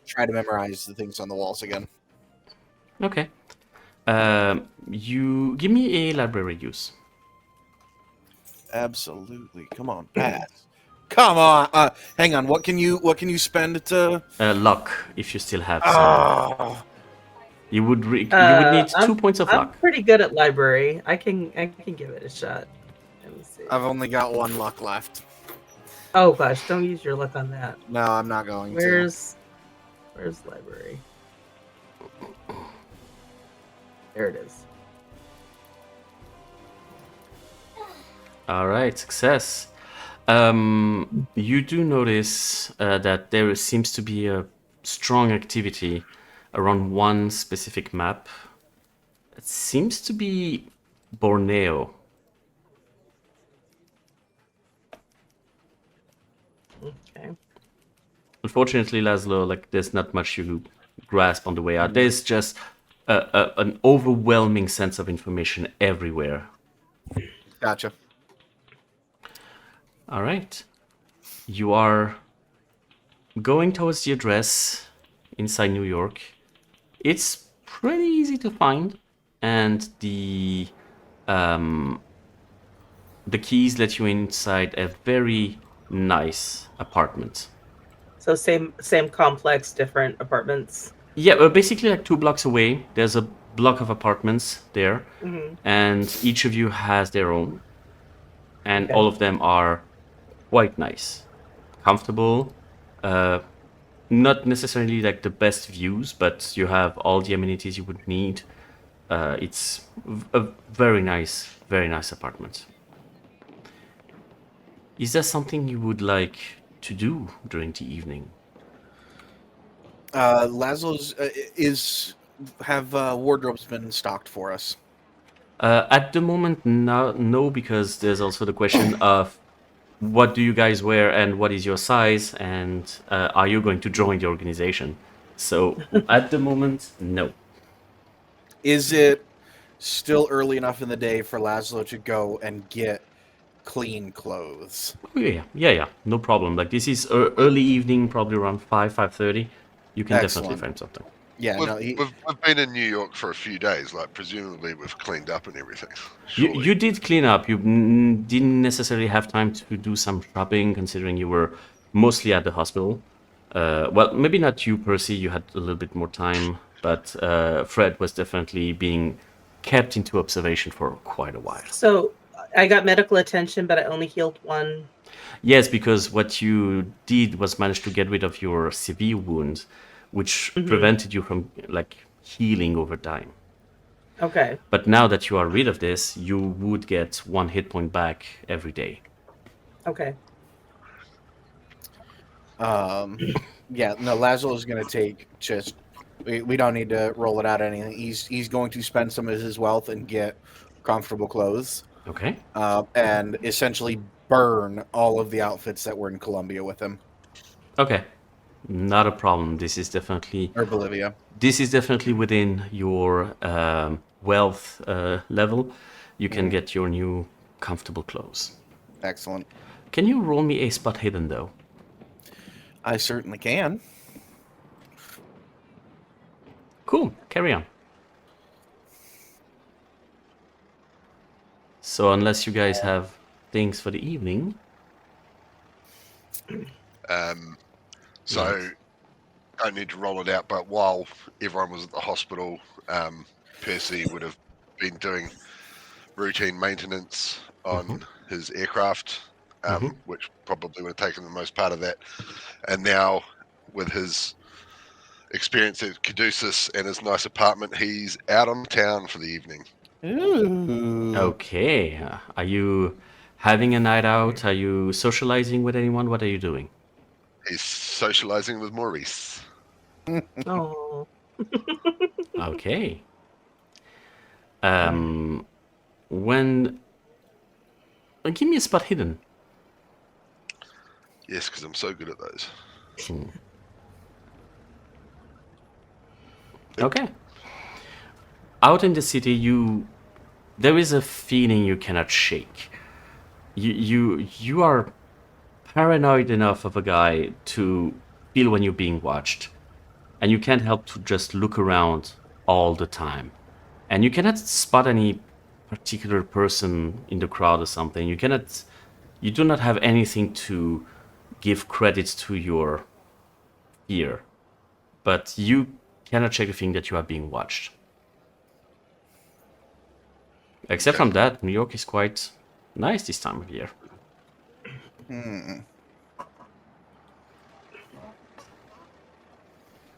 try to memorize the things on the walls again. Okay. You give me a library use. Absolutely. Come on, pass. Come on. Hang on. What can you spend to Luck, if you still have some. You would need 2 points of luck. I'm pretty good at library. I can give it a shot. Let me see. I've only got 1 luck left. Oh gosh, don't use your luck on that. No, I'm not going Where's library? There it is. All right, success. You do notice that there seems to be a strong activity around one specific map. It seems to be Borneo. Okay. Unfortunately, Lazlo, there's not much you grasp on the way out. There's just an overwhelming sense of information everywhere. Gotcha. All right. You are going towards the address inside New York. It's pretty easy to find, and the keys let you inside a very nice apartment. So same complex, different apartments. Yeah, basically like 2 blocks away, there's a block of apartments there, and each of you has their own, and all of them are quite nice, comfortable, not necessarily like the best views, but you have all the amenities you would need. It's a very nice apartment. Is there something you would like to do during the evening? Lazlo's have wardrobes been stocked for us? At the moment, no, because there's also the question of what do you guys wear and what is your size, and are you going to join the organization? So at the moment, no. Is it still early enough in the day for Lazlo to go and get clean clothes? Oh, yeah, no problem. Like this is early evening, probably around 5:30. You can definitely find something. Yeah, no, We've been in New York for a few days. Like, presumably we've cleaned up and everything. You, Surely. you did clean up. You didn't necessarily have time to do some shopping, considering you were mostly at the hospital. Well, maybe not you, Percy. You had a little bit more time, but Fred was definitely being kept into observation for quite a while. So I got medical attention, but I only healed one. Yes, because what you did was manage to get rid of your severe wound, which prevented you from healing over time. Okay. But now that you are rid of this, you would get 1 hit point back every day. Okay. Yeah, no, Lazlo is going to take just. We don't need to roll it out or anything. He's going to spend some of his wealth and get comfortable clothes, Okay. and essentially burn all of the outfits that were in Colombia with him, Okay. Not a problem. This is definitely or Bolivia. within your wealth level. You can get your new comfortable clothes. Excellent. Can you roll me a spot hidden though? I certainly can. Cool. Carry on. So unless you guys have things for the evening. So I need to roll it out. But while everyone was at the hospital, Percy would have been doing routine maintenance on his aircraft, which probably would have taken the most part of that. And now, with his experience at Caduceus and his nice apartment, he's out on town for the evening. Ooh. Okay. Are you having a night out? Are you socializing with anyone? What are you doing? He's socializing with Maurice. Oh. Okay. When give me a spot hidden. Yes, because I'm so good at those. Okay. Out in the city, there is a feeling you cannot shake. You are paranoid enough of a guy to feel when you're being watched, and you can't help to just look around all the time, and you cannot spot any particular person in the crowd or something. You do not have anything to give credit to your fear, but you cannot shake the thing that you are being watched. Except from that, New York is quite nice this time of year.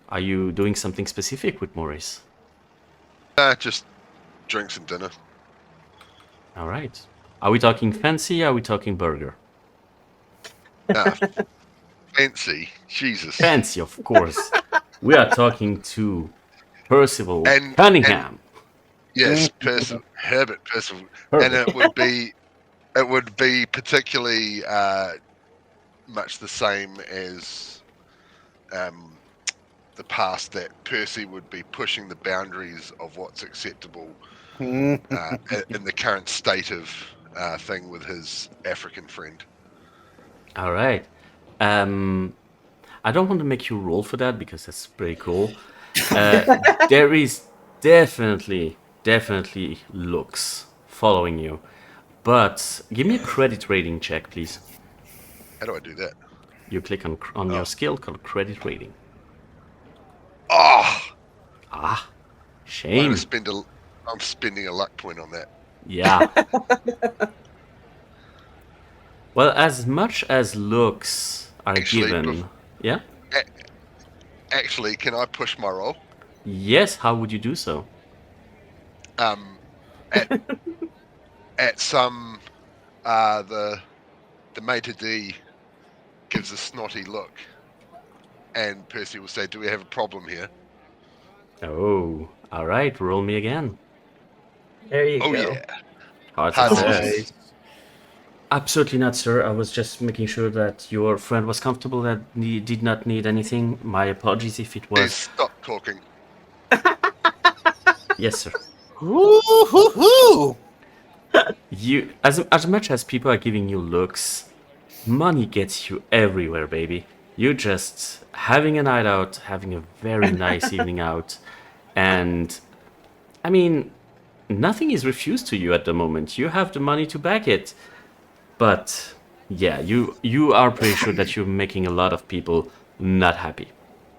Are you doing something specific with Maurice? Just drinks and dinner. All right. Are we talking fancy? Are we talking burger? Fancy. Jesus. Fancy, of course. We are talking to Percival And- Cunningham. Yes, Herbert Percival. And it would be particularly much the same as the past, that Percy would be pushing the boundaries of what's acceptable in the current state of thing with his African friend. All right. I don't want to make you roll for that because that's pretty cool. There is definitely looks following you. But give me a credit rating check, please. How do I do that? You click on your skill called credit rating. Oh, Shame. I'm spending a luck point on that. Yeah. Well, as much as looks are Actually, given... Yeah? Actually, can I push my roll? Yes, how would you do so? At some, the maitre d' gives a snotty look, and Percy will say, "Do we have a problem here?" Oh, all right. Roll me again. There you Oh go. yeah. Hard Hard success. success. Absolutely not, sir. I was just making sure that your friend was comfortable, that he did not need anything. My apologies if it Please was. stop talking. Yes, sir. Woo-hoo-hoo! As much as people are giving you looks, money gets you everywhere, baby. You're just having a night out, having a very nice evening out, and I mean, nothing is refused to you at the moment. You have the money to back it, but yeah, you are pretty sure that you're making a lot of people not happy.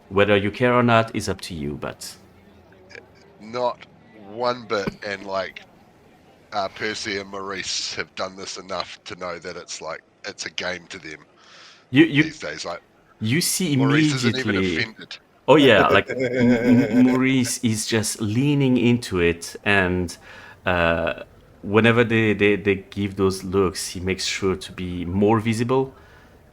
Whether you care or not is up to you, but Not one bit, and like Percy and Maurice have done this enough to know that it's a game to them you these days. Like you see Maurice isn't even immediately. offended. Oh yeah, like Maurice is just leaning into it, and whenever they give those looks, he makes sure to be more visible.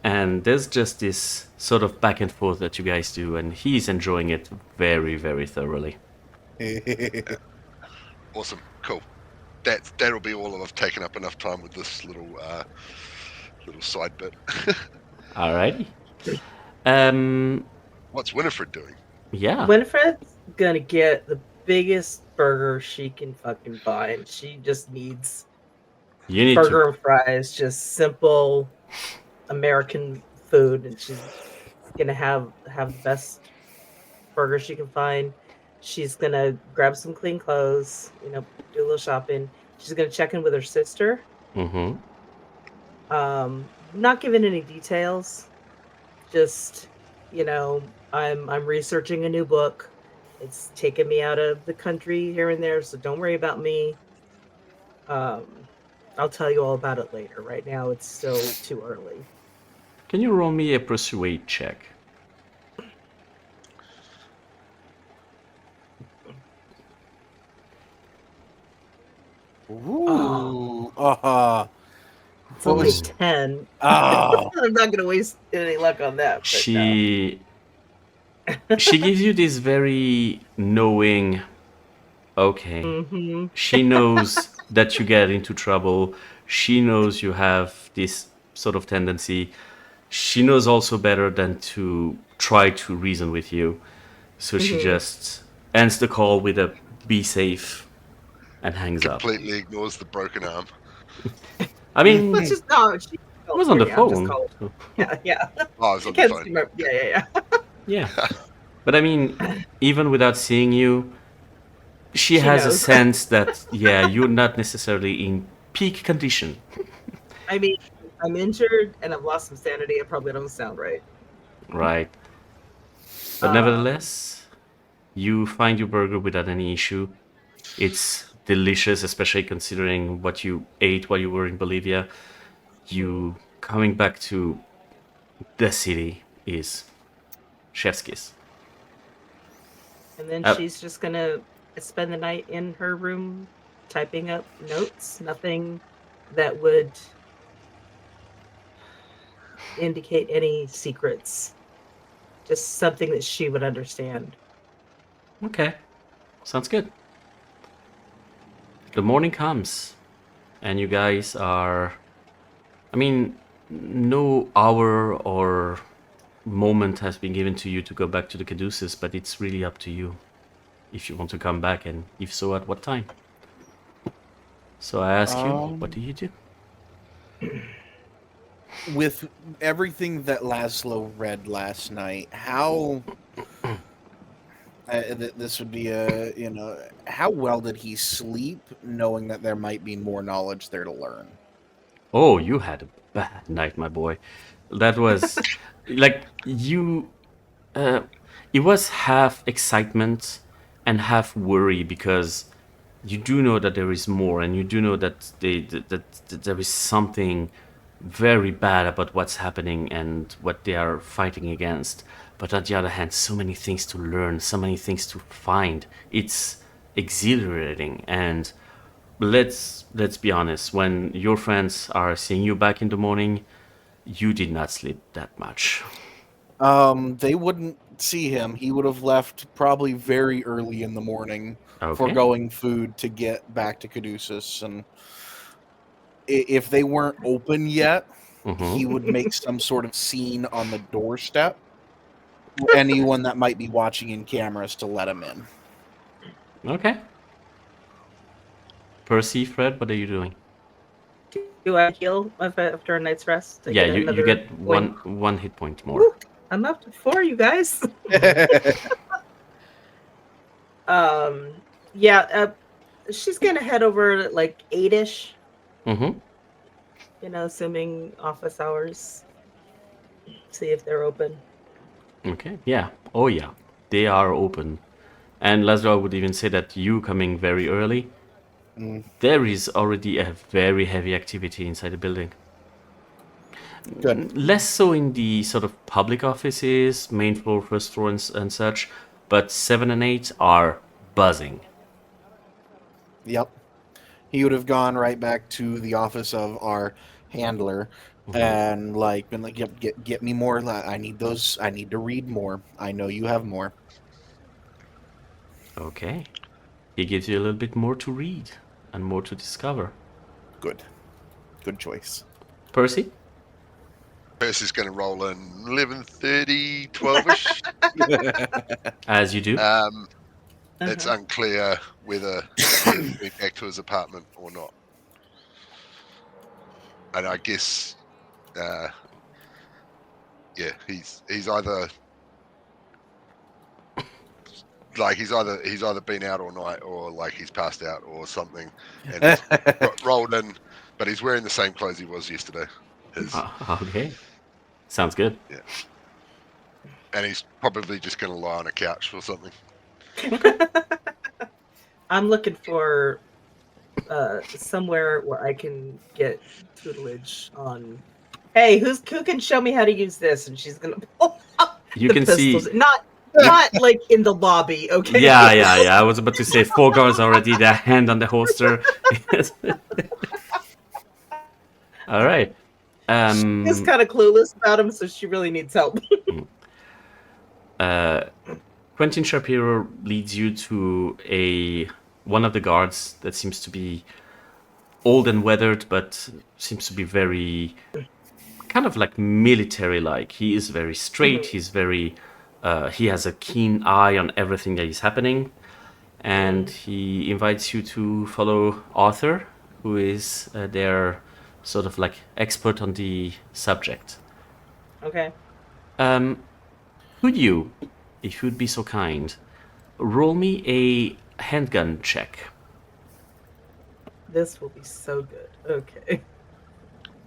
And there's just this sort of back and forth that you guys do, and he's enjoying it very, very thoroughly. Awesome, cool. That'll be all. I've taken up enough time with this little side bit. Alrighty. What's Winnifred doing? Yeah. Winnifred's gonna get the biggest burger she can fucking find. She just needs You need burger to. and fries, just simple American food, and she's gonna have the best burger she can find. She's gonna grab some clean clothes, do a little shopping. She's gonna check in with her sister. Mm-hmm. Not giving any details. Just, I'm researching a new book. It's taken me out of the country here and there, so don't worry about me. I'll tell you all about it later. Right now, it's still too early. Can you roll me a persuade check? Ooh. It's What only was- 10. Oh. I'm not going to waste any luck on that. But She gives you this very knowing. Okay. Mm-hmm. She knows that you get into trouble. She knows you have this sort of tendency. She knows also better than to try to reason with you. So she just ends the call with a be safe and hangs up. Completely ignores the broken arm. I mean, Let's just no. She was on the yeah, I'm just phone. calling- so- Yeah. Oh, I was on the Can't phone. see my- yeah. Yeah. But I mean, even without seeing you, she She has a knows. sense that, yeah, you're not necessarily in peak condition. I mean, I'm injured and I've lost some sanity. It probably doesn't sound right. Right. But nevertheless, you find your burger without any issue. It's delicious, especially considering what you ate while you were in Bolivia. You coming back to the city is chef's kiss. And then Oh. she's just gonna spend the night in her room typing up notes. Nothing that would indicate any secrets. Just something that she would understand. Okay. Sounds good. The morning comes, and you guys are. I mean, no hour or moment has been given to you to go back to the Caduceus, but it's really up to you if you want to come back, and if so, at what time. So I ask you, what do you do? With everything that Lazlo read last night, how this would be how well did he sleep, knowing that there might be more knowledge there to learn? Oh, you had a bad night, my boy. That was like you. It was half excitement and half worry because you do know that there is more, and you do know that that there is something very bad about what's happening and what they are fighting against. But on the other hand, so many things to learn, so many things to find. It's exhilarating, and let's be honest. When your friends are seeing you back in the morning, you did not sleep that much. They wouldn't see him. He would have left probably very early in the morning, Okay. foregoing food to get back to Caduceus. And if they weren't open yet, Mhm. he would make some sort of scene on the doorstep for anyone that might be watching in cameras to let him in. Okay. Percy, Fred, what are you doing? Do I heal after a night's rest? I Yeah, get you another get point? one hit point more. I'm up to 4, you guys. Yeah, she's gonna head over at like 8-ish, Mm-hmm. assuming office hours. See if they're open. Okay. Yeah. Oh, yeah. They are open. And Lazlo would even say that you coming very early, there is already a very heavy activity inside the building. Good. Less so in the sort of public offices, main floor, first floor, and such, but 7 and 8 are buzzing. Yep. He would have gone right back to the office of our handler and like been like, "Yep, get me more. I need those. I need to read more. I know you have more." Okay. He gives you a little bit more to read and more to discover. Good. Good choice. Percy? Percy's going to roll in 11:30, 12ish. As you do. It's unclear whether he's been back to his apartment or not. And I guess, he's either like he's either been out all night or like he's passed out or something and rolled in, but he's wearing the same clothes he was yesterday. Okay. Sounds good. Yeah. And he's probably just going to lie on a couch or something. I'm looking for somewhere where I can get tutelage on. Hey, who can show me how to use this? And she's gonna pull out You the can pistols. see. Not like in the lobby, okay? Yeah. I was about to say 4 guards already, their hand on the holster. All right. She's kind of clueless about him, so she really needs help. Quentin Shapiro leads you to one of the guards that seems to be old and weathered, but seems to be very kind of like military-like. He is very straight. He's very. He has a keen eye on everything that is happening, and he invites you to follow Arthur, who is their sort of like expert on the subject. Okay. Could you, if you'd be so kind, roll me a handgun check? This will be so good. Okay.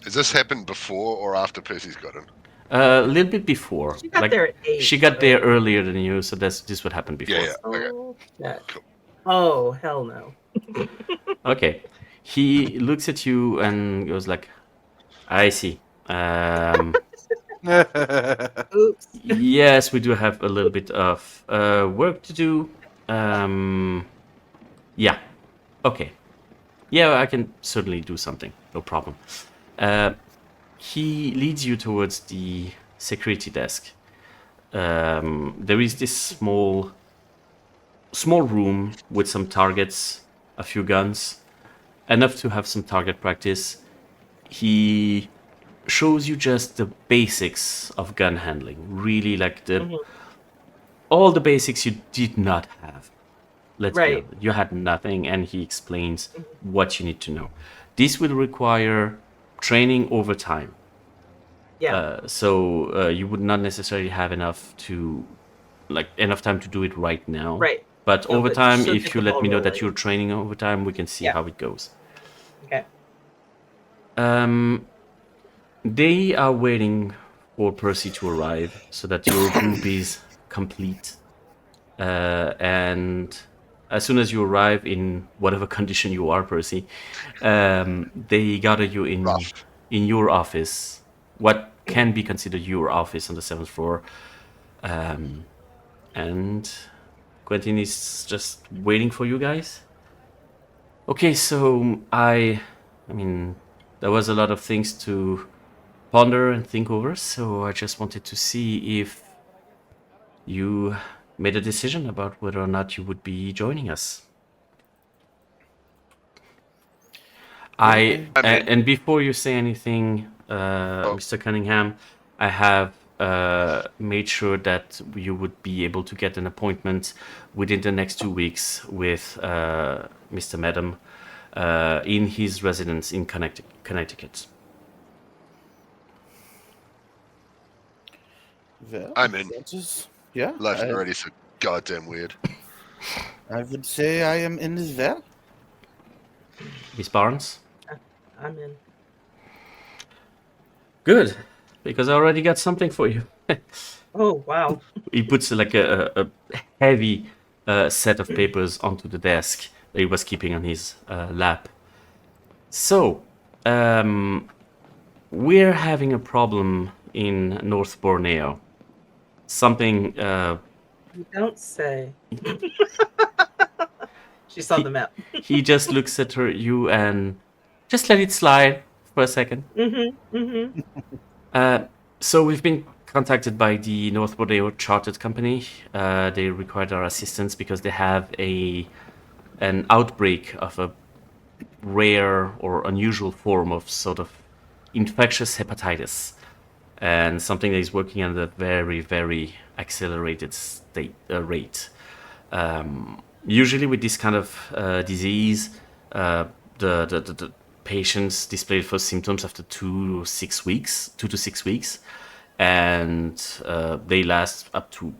Has this happened before or after Percy's got in? A little bit before. She got there at 8. She got there earlier than you, so this would happen before. Yeah. Okay. Oh, shit. Cool. Oh, hell no. Okay. He looks at you and goes like, I see. Oops. Yes, we do have a little bit of work to do. Yeah. Okay. Yeah, I can certainly do something. No problem. He leads you towards the security desk. There is this small room with some targets, a few guns, enough to have some target practice. He shows you just the basics of gun handling, really like all the basics you did not have. Let's be Right. honest. You had nothing, and he explains what you need to know. This will require training over time. Yeah. So you would not necessarily have enough time to do it right now. Right. But No, over but time, she'll if get you the let ball me know that rolling. you're training over time, we can see Yeah. how it goes. Okay. They are waiting for Percy to arrive so that your group is complete. And as soon as you arrive in whatever condition you are, Percy, they gather you Rough. in your office, what can be considered your office on the 7th floor. And Quentin is just waiting for you guys. Okay, so I mean, there was a lot of things to ponder and think over, so I just wanted to see if you made a decision about whether or not you would be joining us. And before you say anything, Mr. Cunningham, I have made sure that you would be able to get an appointment within the next 2 weeks with Mr. Madam in his residence in Connecticut. Well, I'm in. that is, yeah. Life's already so goddamn weird. I would say I am in as well. Miss Barnes? I'm in. Good, because I already got something for you. Oh wow. He puts like a heavy set of papers onto the desk that he was keeping on his lap. So, we're having a problem in North Borneo. Something. You don't say. She saw the map. He just looks at you and just let it slide for a second. Mm-hmm. Mm-hmm. So we've been contacted by the North Borneo Chartered Company. They required our assistance because they have an outbreak of a rare or unusual form of sort of infectious hepatitis, and something that is working at a very, very accelerated rate. Usually with this kind of disease, the patients display first symptoms after 2 to 6 weeks, and they last up to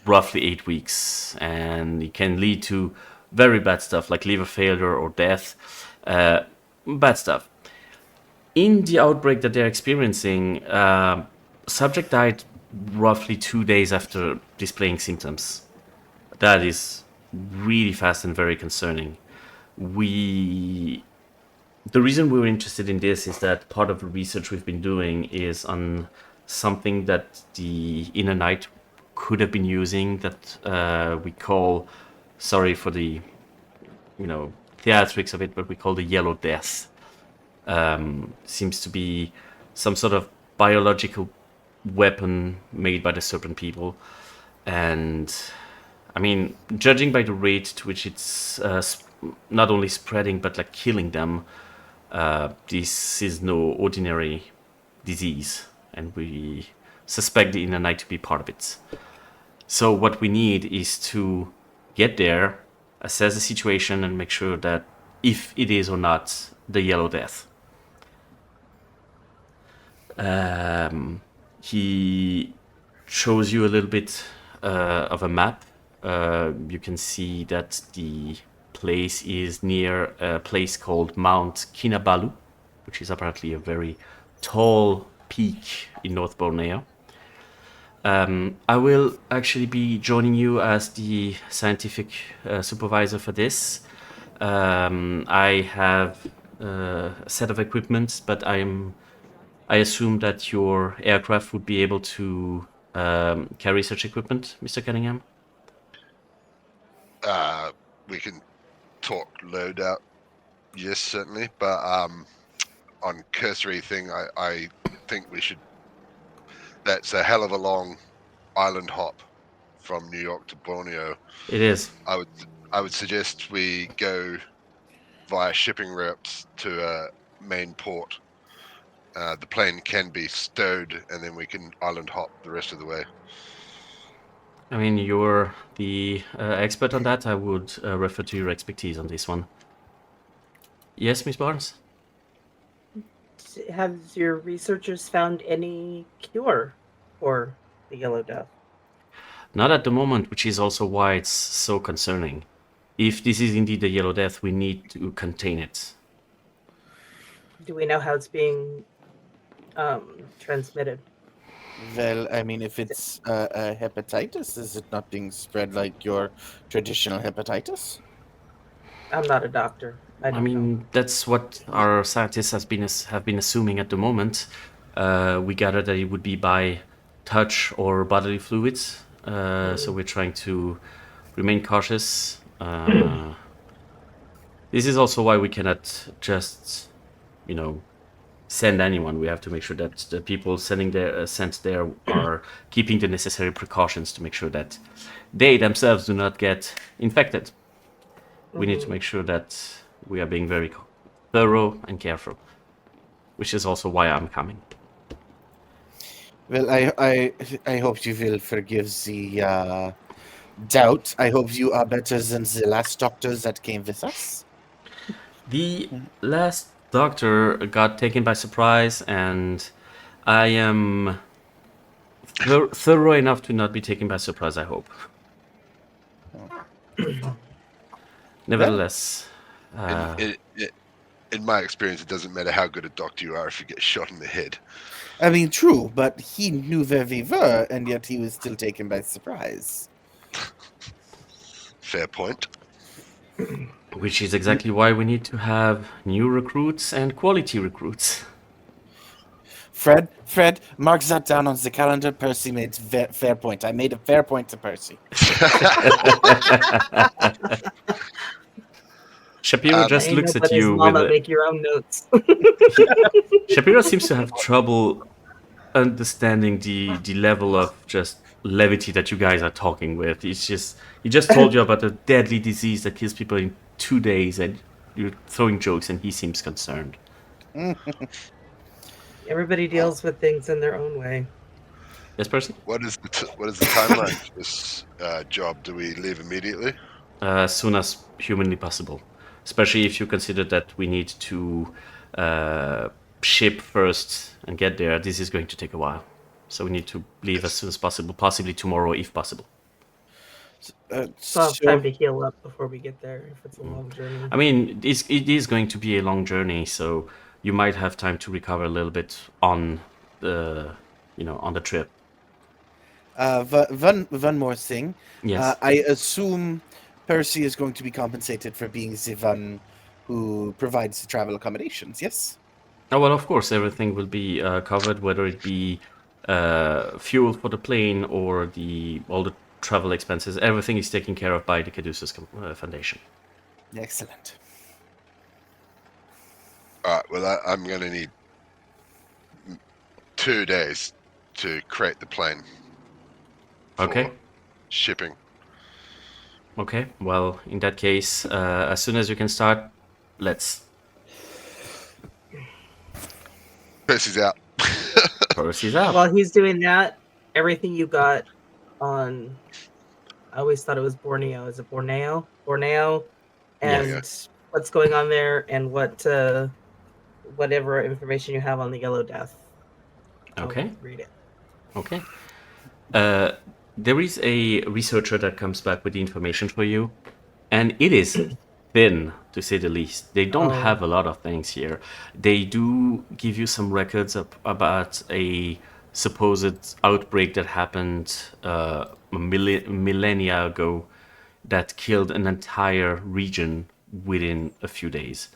roughly 8 weeks, and it can lead to very bad stuff like liver failure or death. Bad stuff. In the outbreak that they're experiencing, subject died roughly 2 days after displaying symptoms. That is really fast and very concerning. The reason we were interested in this is that part of the research we've been doing is on something that the Inner Knight could have been using that we call, sorry for the, theatrics of it, but we call the Yellow Death. Seems to be some sort of biological weapon made by the Serpent people. And, I mean, judging by the rate to which it's not only spreading, but like killing them, this is no ordinary disease, and we suspect the Inner Knight to be part of it. So what we need is to get there, assess the situation, and make sure that if it is or not the Yellow Death. He shows you a little bit of a map. You can see that the place is near a place called Mount Kinabalu, which is apparently a very tall peak in North Borneo. I will actually be joining you as the scientific supervisor for this. I have a set of equipment, but I assume that your aircraft would be able to carry such equipment, Mr. Cunningham? We can talk loadout, yes, certainly, but on cursory thing, I think we should. That's a hell of a long island hop from New York to Borneo. It is. I would suggest we go via shipping routes to a main port. The plane can be stowed, and then we can island hop the rest of the way. I mean, you're the expert on that. I would refer to your expertise on this one. Yes, Miss Barnes? Have your researchers found any cure for the Yellow Death? Not at the moment, which is also why it's so concerning. If this is indeed the Yellow Death, we need to contain it. Do we know how it's being transmitted? Well, I mean, if it's a hepatitis, is it not being spread like your traditional hepatitis? I'm not a doctor. I don't know. That's what our scientists have been assuming at the moment. We gathered that it would be by touch or bodily fluids. So we're trying to remain cautious. This is also why we cannot just, send anyone. We have to make sure that the people sent there are keeping the necessary precautions to make sure that they themselves do not get infected. We need to make sure that we are being very thorough and careful, which is also why I'm coming. Well, I hope you will forgive the doubt. I hope you are better than the last doctors that came with us. The last doctor got taken by surprise, and I am Thorough enough to not be taken by surprise, I hope. Nevertheless, In my experience, it doesn't matter how good a doctor you are if you get shot in the head. I mean, true, but he knew where we were, and yet he was still taken by surprise. Fair point. which is exactly why we need to have new recruits and quality recruits. Fred, mark that down on the calendar. Percy made fair point. I made a fair point to Percy. Shapiro just I looks know, at but his you mama, with make your own notes. Shapiro seems to have trouble understanding the level of just levity that you guys are talking with. He just told you about a deadly disease that kills people in 2 days, and you're throwing jokes, and he seems concerned. Everybody deals with things in their own way. Yes, Percy? What is the timeline for this job? Do we leave immediately? As soon as humanly possible. Especially if you consider that we need to ship first and get there. This is going to take a while. So we need to leave as soon as possible, possibly tomorrow if possible. So I'll have time to heal up before we get there if it's a long journey. I mean, it is going to be a long journey, so you might have time to recover a little bit on the trip. One more thing. Yes. I assume Percy is going to be compensated for being the one who provides the travel accommodations, yes? Oh, well, of course, everything will be covered, whether it be fuel for the plane or all the travel expenses. Everything is taken care of by the Caduceus Foundation. Excellent. All right. Well, I'm going to need 2 days to create the plane. For Okay. shipping. Okay. Well, in that case, as soon as you can start, let's. Percy's out. Percy's out. While he's doing that, everything you got on, I always thought it was Borneo. Is it Borneo? Borneo, and Yes. what's going on there, and whatever information you have on the Yellow Death. Okay. Read it. Okay. There is a researcher that comes back with the information for you, and it is thin, to say the least. They don't have a lot of things here. They do give you some records about a supposed outbreak that happened millennia ago that killed an entire region within a few days.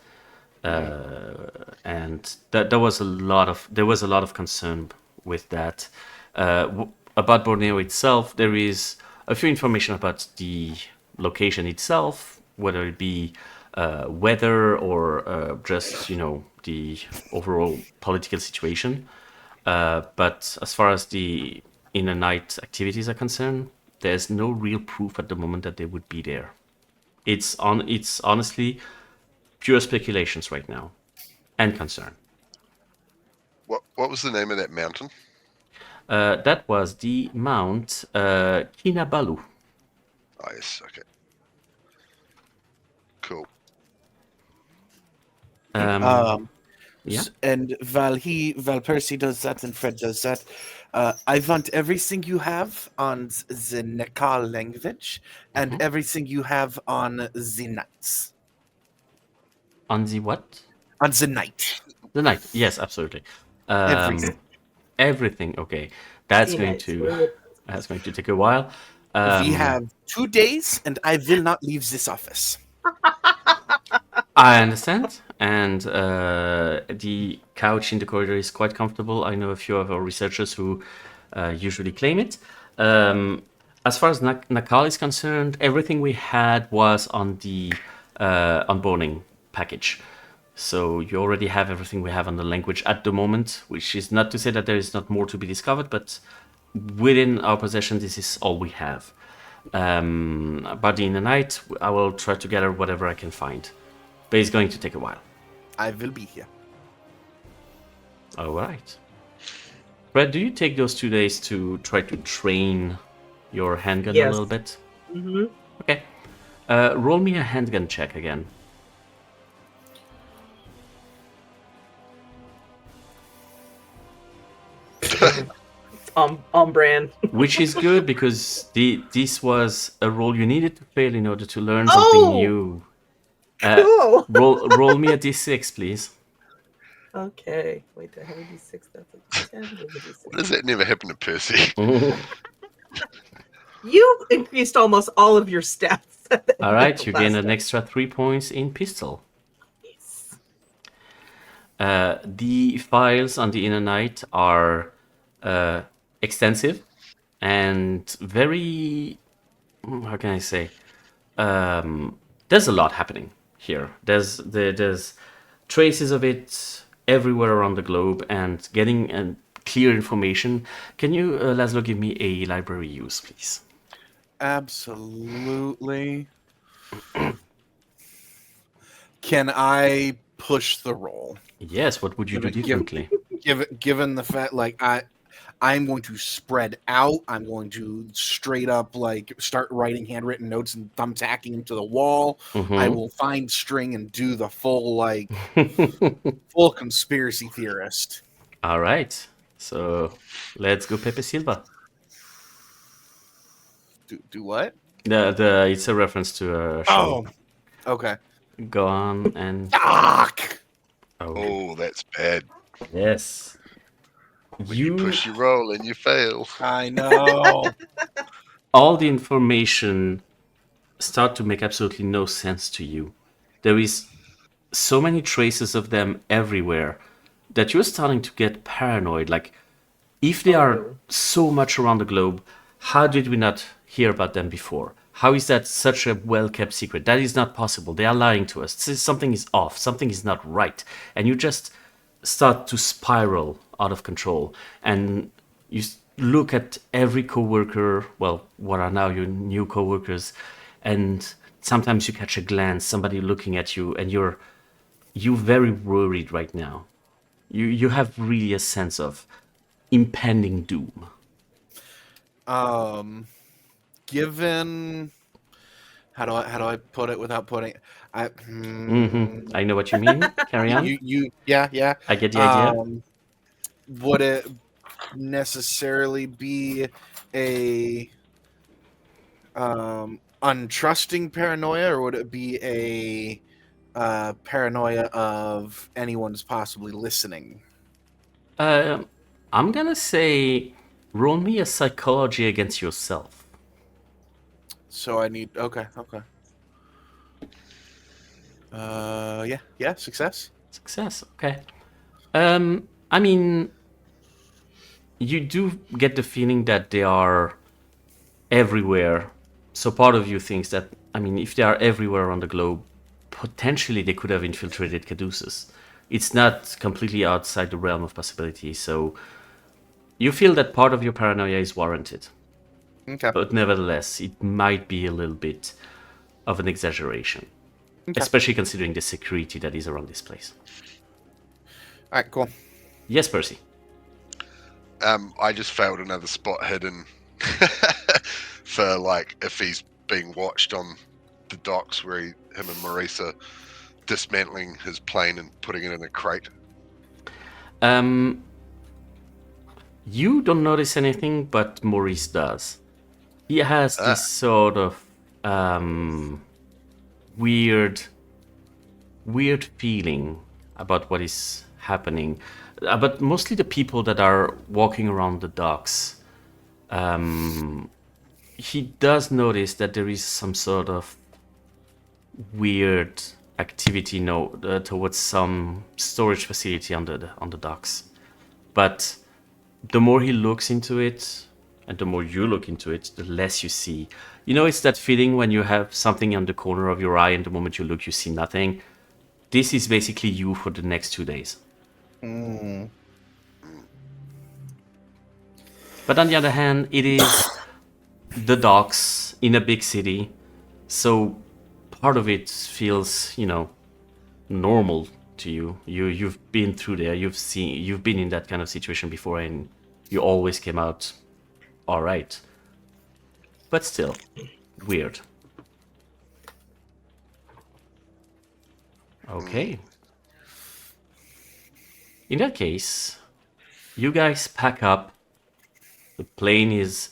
And there was a lot of concern with that. About Borneo itself, there is a few information about the location itself, whether it be weather or just the overall political situation. But as far as the inner night activities are concerned, there's no real proof at the moment that they would be there. It's honestly pure speculations right now, and concern. What was the name of that mountain? That was the Mount Kinabalu. Oh, yes. Okay. Cool. Yeah. And while Percy does that and Fred does that, I want everything you have on the Nekal language and everything you have on the nights. On the what? On the night. The night. Yes, absolutely. Everything. Everything. Okay, that's going to take a while. We have 2 days, and I will not leave this office. I understand, and the couch in the corridor is quite comfortable. I know a few of our researchers who usually claim it. As far as Nakal is concerned, everything we had was on the onboarding package. So you already have everything we have on the language at the moment, which is not to say that there is not more to be discovered, but within our possession, this is all we have. But in the night, I will try to gather whatever I can find. But it's going to take a while. I will be here. All right. Fred, do you take those 2 days to try to train your handgun a little bit? Mm-hmm. Okay. Roll me a handgun check again. on brand. Which is good because this was a role you needed to fail in order to learn something new. Cool. Roll me a d6, please. Okay. Wait, do I have a d6? That's a d10. There's a d6. Why does that never happen to Percy? You increased almost all of your stats. All right, you gain Last an time. extra 3 points in pistol. Nice. The files on the inner night are extensive and very. How can I say? There's a lot happening here. There's traces of it everywhere around the globe, and getting clear information. Can you, Lazlo, give me a library use, please? Absolutely. Can I push the roll? Yes. What would you do differently? Given the fact, like I'm going to spread out. I'm going to straight up like start writing handwritten notes and thumbtacking them to the wall. I will find string and do the full like full conspiracy theorist. All right. So let's go, Pepe Silva. Do what? It's a reference to a show. Oh, okay. Go on and. Fuck! Oh, that's bad. Yes. When you push your roll and you fail. I know. All the information start to make absolutely no sense to you. There is so many traces of them everywhere that you're starting to get paranoid. Like, if they are so much around the globe, how did we not hear about them before? How is that such a well-kept secret? That is not possible. They are lying to us. Something is off. Something is not right. And you just start to spiral out of control. And you look at every coworker, well, what are now your new coworkers, and sometimes you catch a glance, somebody looking at you, and you're very worried right now. You have really a sense of impending doom. Given how do I put it without putting I know what you mean. Carry on. Yeah. I get the idea. Would it necessarily be a untrusting paranoia, or would it be a paranoia of anyone's possibly listening? I'm gonna say, roll me a psychology against yourself. So I need okay. Yeah, success. Success, okay. I mean, you do get the feeling that they are everywhere. So part of you thinks that, I mean, if they are everywhere around the globe, potentially they could have infiltrated Caduceus. It's not completely outside the realm of possibility, so you feel that part of your paranoia is warranted. Okay. But nevertheless, it might be a little bit of an exaggeration. Okay. Especially considering the security that is around this place. All right, cool. Yes, Percy. I just failed another spot hidden for like if he's being watched on the docks where him and Marisa dismantling his plane and putting it in a crate. You don't notice anything, but Maurice does. He has this sort of weird feeling about what is happening. But mostly the people that are walking around the docks. He does notice that there is some sort of weird activity towards some storage facility on the docks. But the more he looks into it, and the more you look into it, the less you see. You know, it's that feeling when you have something on the corner of your eye, and the moment you look, you see nothing. This is basically you for the next 2 days. But on the other hand, it is the docks in a big city, so part of it feels, normal to you. You've been through there. You've been in that kind of situation before, and you always came out all right. But still, weird. Okay. In that case, you guys pack up The plane is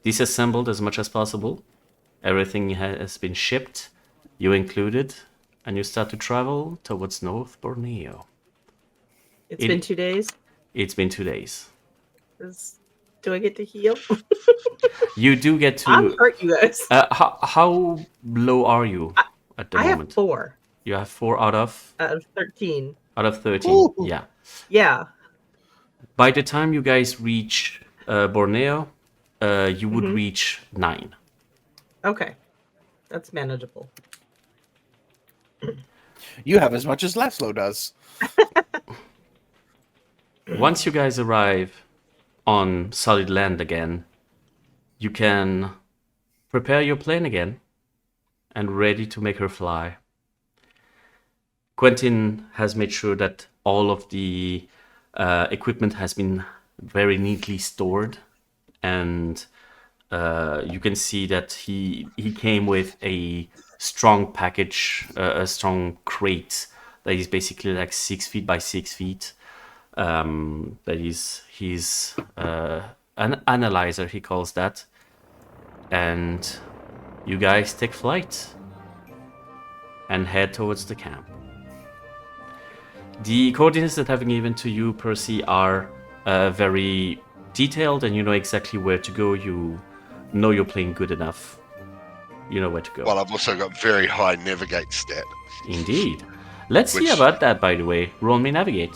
disassembled as much as possible. Everything has been shipped, you included, and you start to travel towards North Borneo. It's been 2 days. It's been 2 days. Do I get to heal? You do get I'm to. hurt, you guys. How low are you at the I moment? have 4 You have 4 out of 13. out of 13. Ooh. Yeah. Yeah. By the time you guys reach Borneo, you would reach 9. Okay. That's manageable. You have as much as Lazlo does. Once you guys arrive on solid land again, you can prepare your plane again and ready to make her fly. Quentin has made sure that all of the equipment has been very neatly stored, and you can see that he came with a strong package, a strong crate that is basically like 6 feet by 6 feet. That is his an analyzer, he calls that. And you guys take flight and head towards the camp. The coordinates that I've been given to you, Percy, are very detailed, and you know exactly where to go. You know you're playing good enough. You know where to go. Well, I've also got very high navigate stat. Indeed. Let's see about that, by the way. Roll me navigate.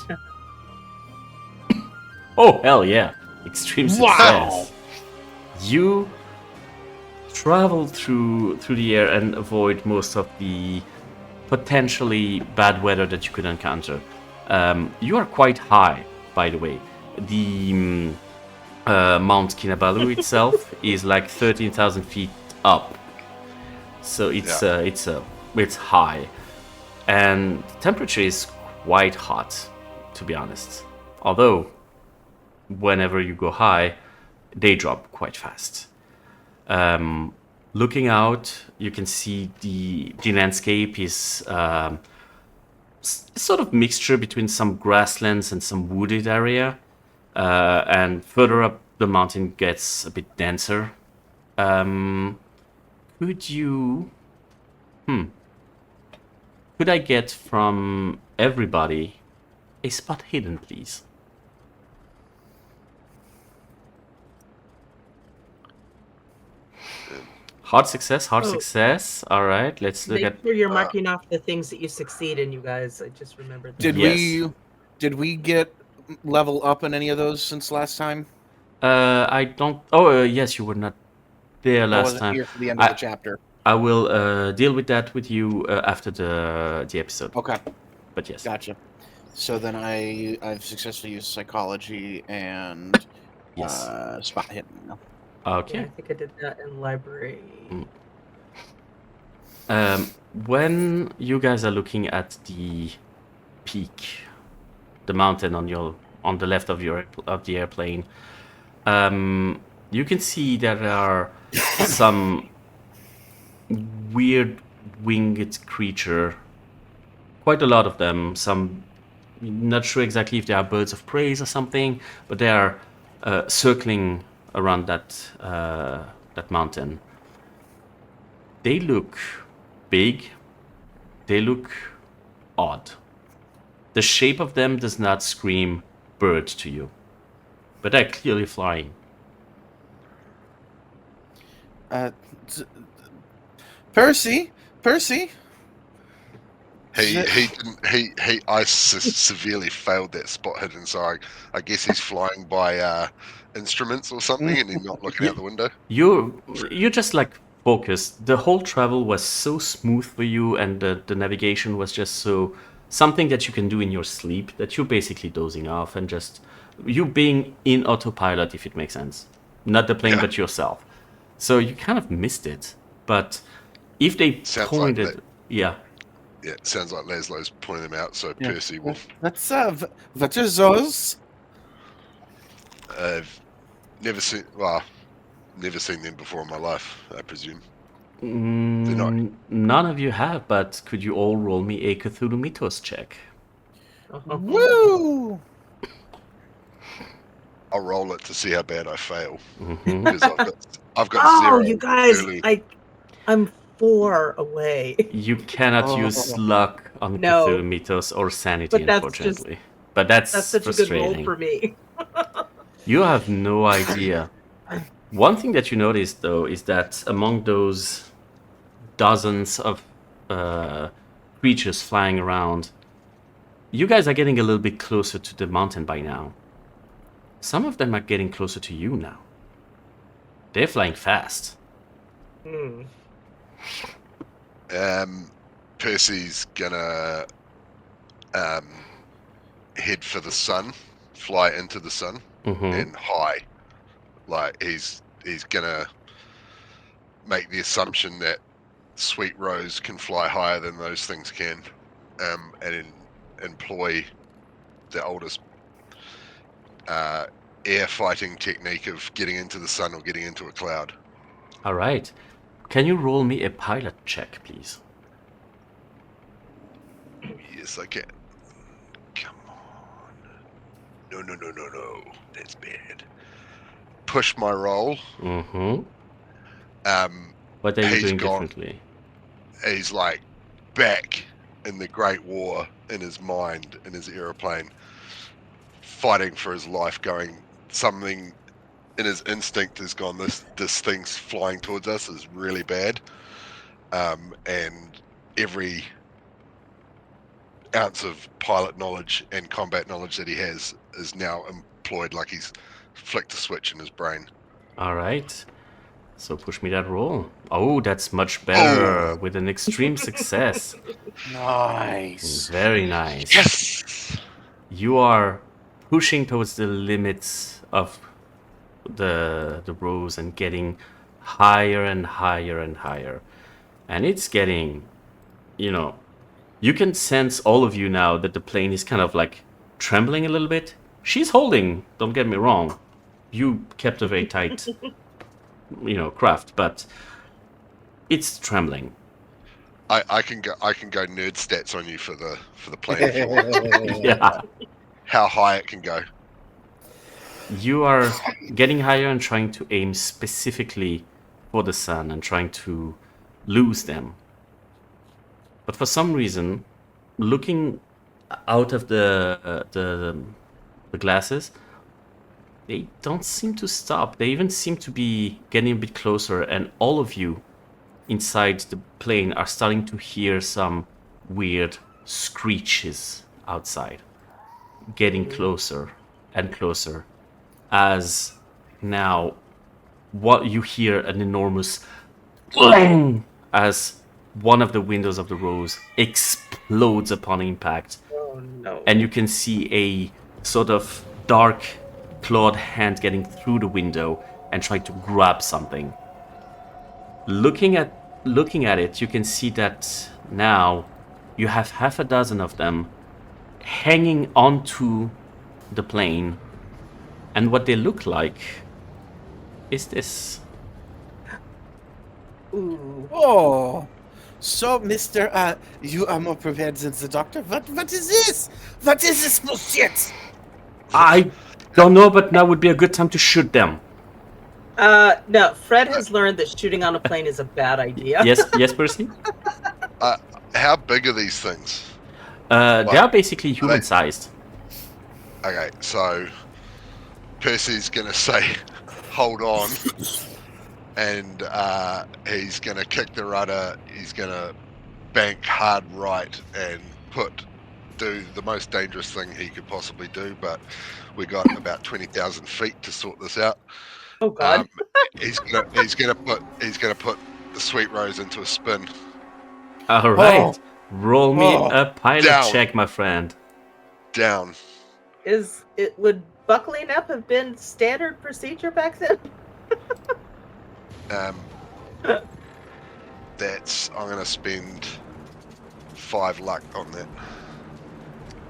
Oh, hell yeah. Extreme success. Wow. You travel through the air and avoid most of the potentially bad weather that you could encounter. You are quite high, by the way. The Mount Kinabalu itself is like 13,000 feet up. So it's high. And the temperature is quite hot, to be honest. Although, whenever you go high, they drop quite fast. Looking out, you can see the landscape is sort of mixture between some grasslands and some wooded area. And further up, the mountain gets a bit denser. Could you... Could I get from everybody a spot hidden, please? Hard success, hard success. All right, let's look Make at... sure you're marking off the things that you succeed in, you guys. I just remembered that. Did we get level up in any of those since last time? I don't... Oh, yes, you were not there I last wasn't time. here for the end of the chapter. I will deal with that with you after the episode. Okay, But yes. gotcha. So then I've successfully used psychology and Yes. spot hidden. No. Yeah, Okay. I think I did that in library. When you guys are looking at the peak, the mountain on the left of the airplane, you can see there are some weird winged creature. Quite a lot of them. Some, not sure exactly if they are birds of prey or something, but they are circling around that mountain. They look big. They look odd. The shape of them does not scream bird to you, but they're clearly flying. Percy. I severely failed that spot hidden, so I guess he's flying by instruments or something, and he's not looking out the window. You're just like focused. The whole travel was so smooth for you, and the navigation was just so something that you can do in your sleep, that you're basically dozing off and just you being in autopilot, if it makes sense. Not the plane, but yourself. So you kind of missed it. But if they Sounds pointed, like that. yeah. Yeah, it sounds like Lazlo's pointing them out, so Percy will. That's what are those? I've never seen them before in my life, I presume. None of you have, but could you all roll me a Cthulhu Mythos check? Woo! I'll roll it to see how bad I fail Mhm. because I've got Oh, 0 you guys, early. I'm 4 away. You cannot use Oh. luck on No. Cthulhu Mythos or Sanity, But that's just- unfortunately. But that's That's such a good roll frustrating. for me. You have no idea. One thing that you notice, though, is that among those dozens of creatures flying around, you guys are getting a little bit closer to the mountain by now. Some of them are getting closer to you now. They're flying fast. Hmm. Percy's gonna head for the sun, fly into the sun, and high. Like he's gonna make the assumption that Sweet Rose can fly higher than those things can, and employ the oldest air fighting technique of getting into the sun or getting into a cloud. All right. Can you roll me a pilot check, please? Yes, I can. Come on. No. That's bad. Push my roll. Mm-hmm. Um, What are you He's doing gone. differently? he's like back in the Great War in his mind, in his aeroplane, fighting for his life, going, something in his instinct has gone, this thing's flying towards us is really bad. And every ounce of pilot knowledge and combat knowledge that he has is now employed, like he's flicked a switch in his brain. All right. So push me that roll. Oh, that's much better with an extreme success. Nice. Very nice. Yes! You are pushing towards the limits of the rose and getting higher and higher and higher. And it's getting, you can sense, all of you now, that the plane is kind of like trembling a little bit. She's holding, don't get me wrong. You kept a very tight, craft, but it's trembling. I can go nerd stats on you for the plane if you want. Yeah. How high it can go. You are getting higher and trying to aim specifically for the sun and trying to lose them. But for some reason, looking out of the glasses, they don't seem to stop. They even seem to be getting a bit closer, and all of you inside the plane are starting to hear some weird screeches outside, getting closer and closer, as now what you hear an enormous clang as one of the windows of the rose explodes upon impact, Oh no. and you can see a sort of dark clawed hand getting through the window and trying to grab something. Looking at it, you can see that now you have half a dozen of them hanging onto the plane, and what they look like is this. Ooh. Oh, so Mister, you are more prepared than the doctor. What is this? What is this bullshit? I don't know, but now would be a good time to shoot them. No, Fred has learned that shooting on a plane is a bad idea. Yes, Percy? How big are these things? They are basically human-sized. Okay, so Percy's gonna say, hold on, and he's gonna kick the rudder, he's gonna bank hard right and do the most dangerous thing he could possibly do, but we got about 20,000 feet to sort this out. Oh god. He's gonna put the Sweet Rose into a spin. All right. Oh. Roll me a pilot Down. check, my friend. Down. Would buckling up have been standard procedure back then? I'm gonna spend 5 luck on that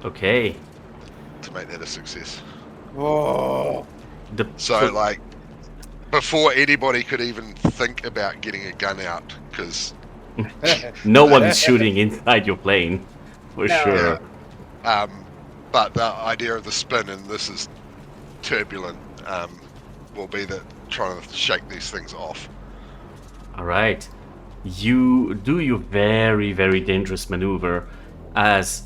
Okay. to make that a success. Oh, So like, before anybody could even think about getting a gun out, because no one is shooting inside your plane, for No. sure. but the idea of the spin, and this is turbulent, will be that trying to shake these things off. All right. You do your very, very dangerous maneuver as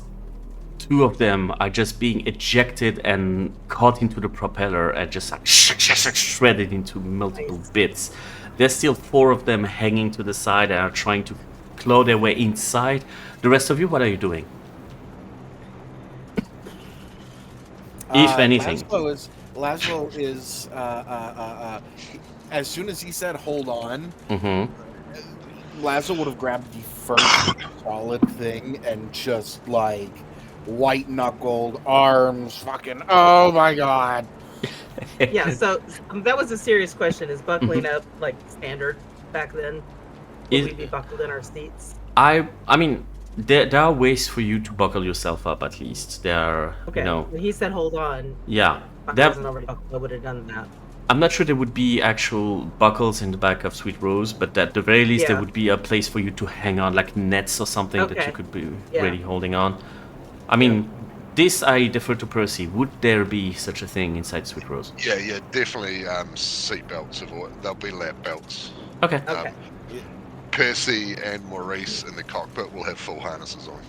two of them are just being ejected and caught into the propeller and just like shredded into multiple bits. There's still 4 of them hanging to the side and are trying to claw their way inside. The rest of you, what are you doing? If anything. Lazlo is as soon as he said hold on, Lazlo would have grabbed the first solid thing and just like white knuckled arms, fucking oh my god. Yeah, so that was a serious question. Is buckling up like standard back then? Would we be buckled in our seats? I mean, there are ways for you to buckle yourself up at least. There are, Okay. you know. When he said hold on. Yeah. If I wasn't already buckled, I would have done that. I'm not sure there would be actual buckles in the back of Sweet Rose, but at the very least there would be a place for you to hang on, like nets or something that you could be really holding on. I mean, this I defer to Percy. Would there be such a thing inside Sweet Rose? Yeah, definitely seat belts. They'll be lap belts. Okay. Percy and Maurice in the cockpit will have full harnesses on.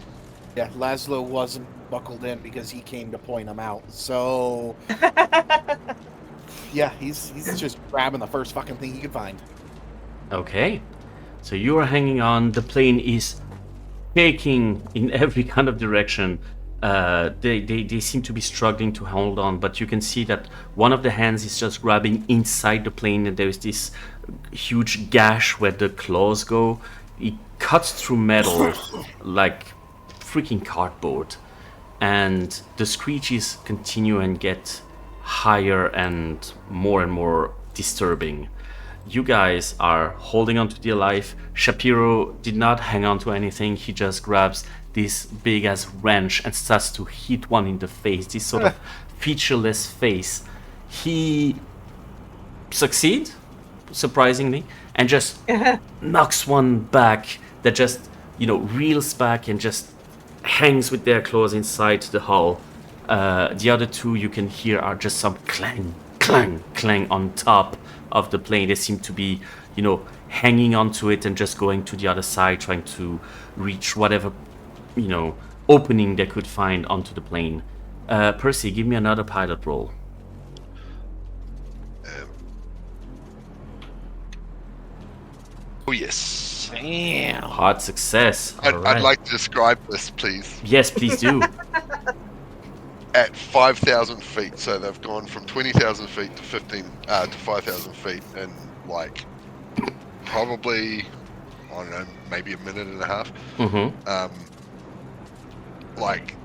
Yeah, Lazlo wasn't buckled in because he came to point him out. So yeah, he's just grabbing the first fucking thing he could find. Okay. So you are hanging on. The plane is shaking in every kind of direction. They seem to be struggling to hold on, but you can see that one of the hands is just grabbing inside the plane, and there's this huge gash where the claws go. It cuts through metal like freaking cardboard, and the screeches continue and get higher and more disturbing. You guys are holding on to their life. Shapiro did not hang on to anything. He just grabs this big ass wrench and starts to hit one in the face, this sort of featureless face. He succeeds, surprisingly, and just knocks one back that just, reels back and just hangs with their claws inside the hull. The other 2 you can hear are just some clang, clang, clang on top of the plane. They seem to be, hanging onto it and just going to the other side, trying to reach whatever, opening they could find onto the plane. Percy, give me another pilot roll. Oh yes. Damn. Hard success. I'd like to describe this, please. Yes, please do. At 5,000 feet, so they've gone from 20,000 feet to 5,000 feet in like probably, I don't know, maybe a minute and a half. Like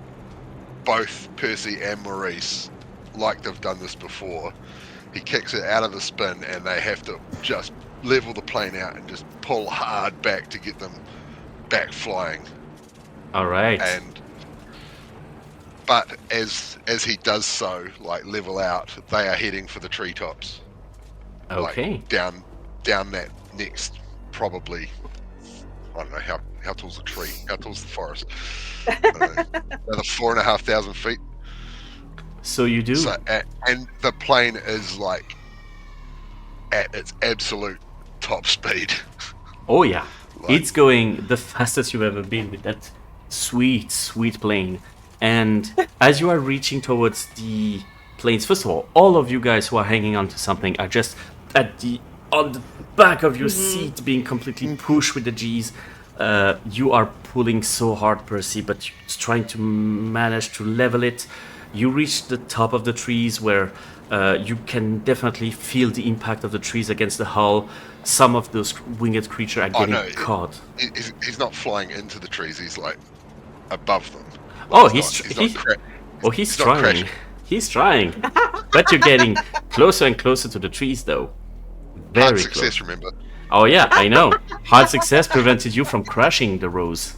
both Percy and Maurice, like they've done this before, he kicks it out of the spin and they have to just level the plane out and just pull hard back to get them back flying. All right. But as he does so, like level out, they are heading for the treetops. Okay. Like down that next, probably, I don't know how tall's the tree, how tall's the forest. I don't know, another 4,500 feet. So you do. So, and the plane is like at its absolute top speed. Oh yeah, like, it's going the fastest you've ever been with that sweet plane. And as you are reaching towards the planes, first of all of you guys who are hanging on to something are just on the back of your seat, being completely pushed with the G's. You are pulling so hard, Percy, but you're trying to manage to level it. You reach the top of the trees where you can definitely feel the impact of the trees against the hull. Some of those winged creatures are getting caught. He's not flying into the trees, he's like above them. He's trying. He's trying. But you're getting closer and closer to the trees, though. Very Hard success, close. remember? Oh yeah, I know. Hard success prevented you from crashing the rose.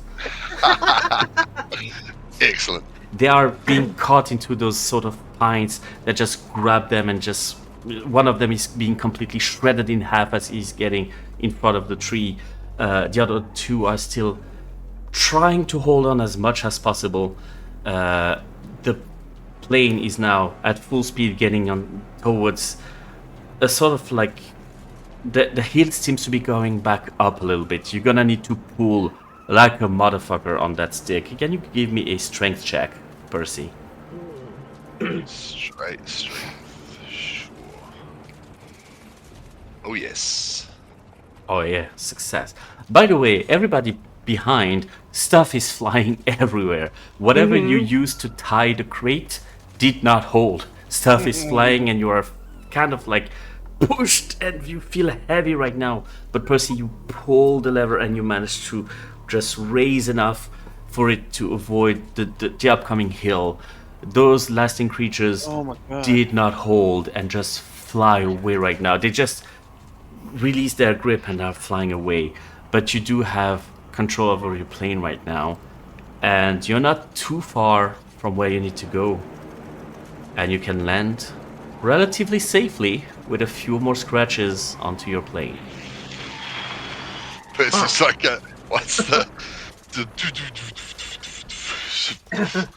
Excellent. They are being caught into those sort of pines that just grab them, and just one of them is being completely shredded in half as he's getting in front of the tree. The other 2 are still trying to hold on as much as possible. The plane is now at full speed getting on towards a sort of like the hill seems to be going back up a little bit. You're gonna need to pull like a motherfucker on that stick. Can you give me a strength check, Percy? Straight. Sure. Oh, yes. Oh yeah, success. By the way, everybody behind, stuff is flying everywhere. Whatever you used to tie the crate did not hold. Stuff is flying and you are kind of like pushed and you feel heavy right now. But Percy, you pull the lever and you manage to just raise enough for it to avoid the upcoming hill. Those lasting creatures Oh my God. did not hold and just fly away right now. They just release their grip and are flying away. But you do have control over your plane right now. And you're not too far from where you need to go. And you can land relatively safely with a few more scratches onto your plane. Percy's like, what's the...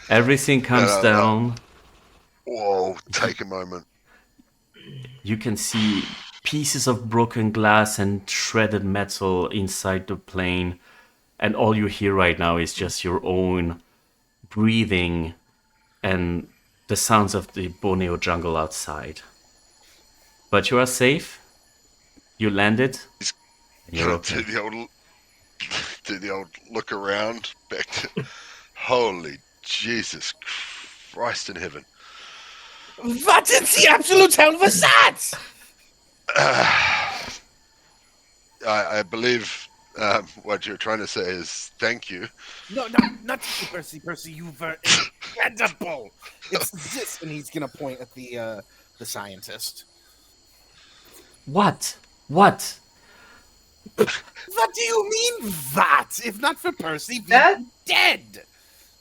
Everything comes No. down. Whoa, take a moment. You can see pieces of broken glass and shredded metal inside the plane. And all you hear right now is just your own breathing and the sounds of the Borneo jungle outside. But you are safe. You landed. And you're okay. Do the old look around back to... Holy Jesus Christ in heaven. What in the absolute hell was that? I believe what you're trying to say is thank you. No, not you, Percy. Percy, you were incredible. It's this, and he's gonna point at the scientist. What? What do you mean that? If not for Percy, we'd That- be dead.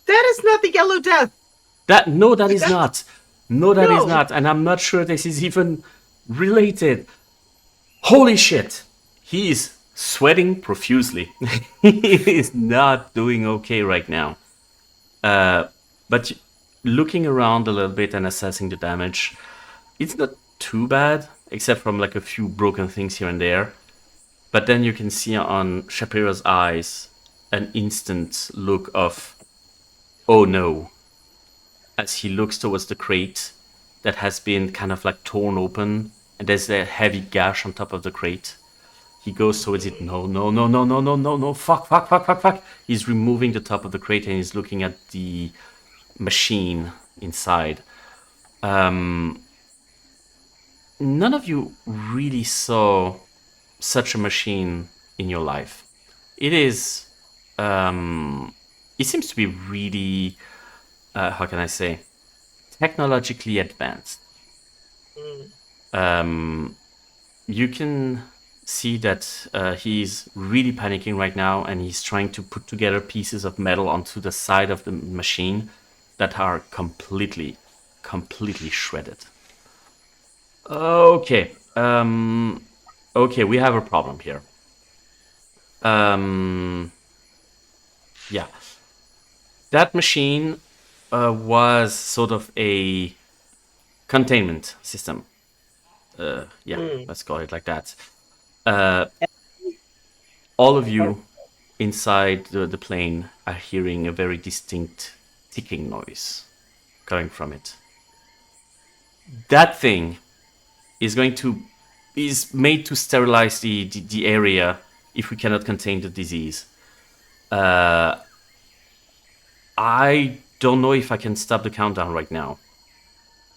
That is not the Yellow Death. That is not. No, that is No. not. And I'm not sure this is even related. Holy shit. He is sweating profusely. He is not doing okay right now. But looking around a little bit and assessing the damage, it's not too bad, except from like a few broken things here and there. But then you can see on Shapiro's eyes an instant look of, oh no, as he looks towards the crate that has been kind of like torn open, and there's a heavy gash on top of the crate. He goes towards it. No, fuck. He's removing the top of the crate and he's looking at the machine inside. None of you really saw such a machine in your life. It is, it seems to be really, how can I say, technologically advanced. You can see that he's really panicking right now and he's trying to put together pieces of metal onto the side of the machine that are completely shredded. Okay. Okay, we have a problem here. Yeah. That machine was sort of a containment system. Let's call it like that. All of you inside the plane are hearing a very distinct ticking noise coming from it. That thing is made to sterilize the area if we cannot contain the disease. I don't know if I can stop the countdown right now.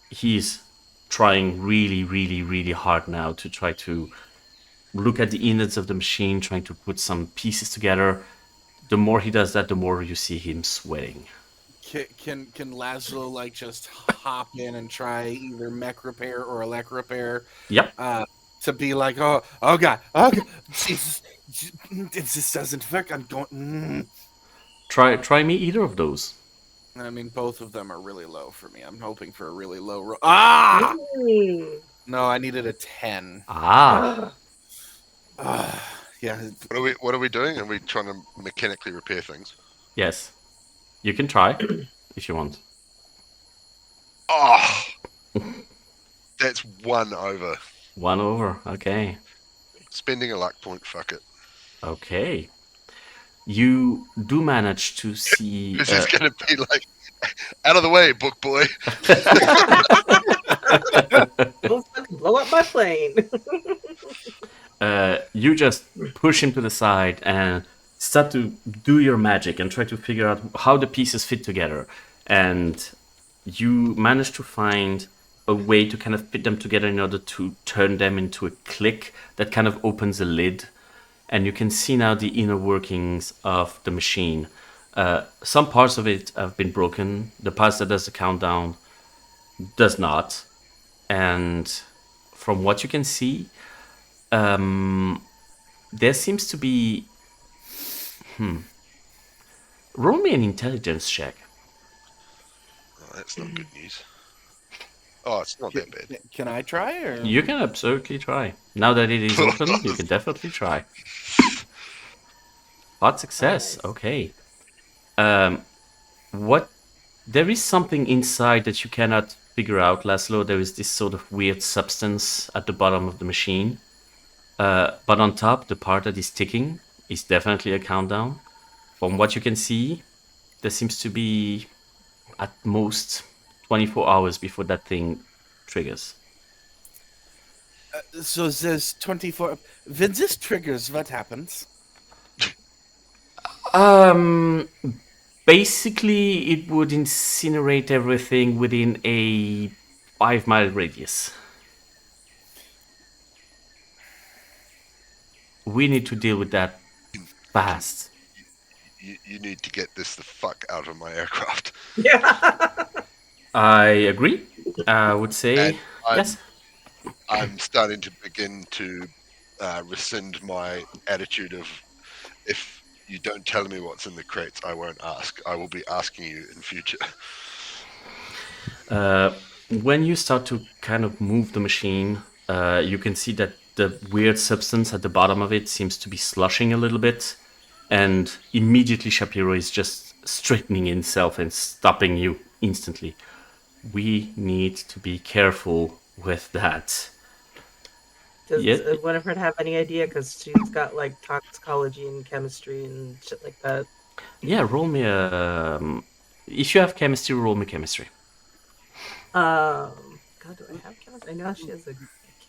He's trying really hard now to try to look at the innards of the machine, trying to put some pieces together. The more he does that, the more you see him sweating. Can Lazlo like just hop in and try either mech repair or elect repair? Yep. To be like, oh god, Jesus, this doesn't work. I'm going. Try me either of those. I mean, both of them are really low for me. I'm hoping for a really low roll. No, I needed a 10. Yeah. What are we doing? Are we trying to mechanically repair things? Yes. You can try if you want. Oh, that's 1 over. 1 over. Okay. Spending a luck point. Fuck it. Okay. You do manage to see. This is going to be like, out of the way, book boy. Don't fucking blow up my plane. You just push him to the side and start to do your magic and try to figure out how the pieces fit together. And you manage to find a way to kind of fit them together in order to turn them into a click that kind of opens a lid. And you can see now the inner workings of the machine. Some parts of it have been broken. The parts that does the countdown does not. And from what you can see, there seems to be... Roll me an intelligence check. Oh, that's not good news. Oh, it's not that bad. Can I try? Or? You can absolutely try. Now that it is open, you can definitely try. Hot success. Nice. Okay. What? There is something inside that you cannot figure out, Lazlo. There is this sort of weird substance at the bottom of the machine. But on top, the part that is ticking is definitely a countdown. From what you can see, there seems to be at most 24 hours before that thing triggers. So there's 24. When this triggers, what happens? Basically, it would incinerate everything within a 5-mile radius. We need to deal with that fast. You need to get this the fuck out of my aircraft. Yeah. I agree. I would say And yes. I'm starting to begin to rescind my attitude of, if you don't tell me what's in the crates, I won't ask. I will be asking you in future. When you start to kind of move the machine, you can see that the weird substance at the bottom of it seems to be slushing a little bit, and immediately Shapiro is just straightening himself and stopping you instantly. We need to be careful with that. Does Yeah. Winnifred have any idea? Because she's got like toxicology and chemistry and shit like that. Yeah, roll me a... if you have chemistry, roll me chemistry. God, do I have chemistry? I know she has a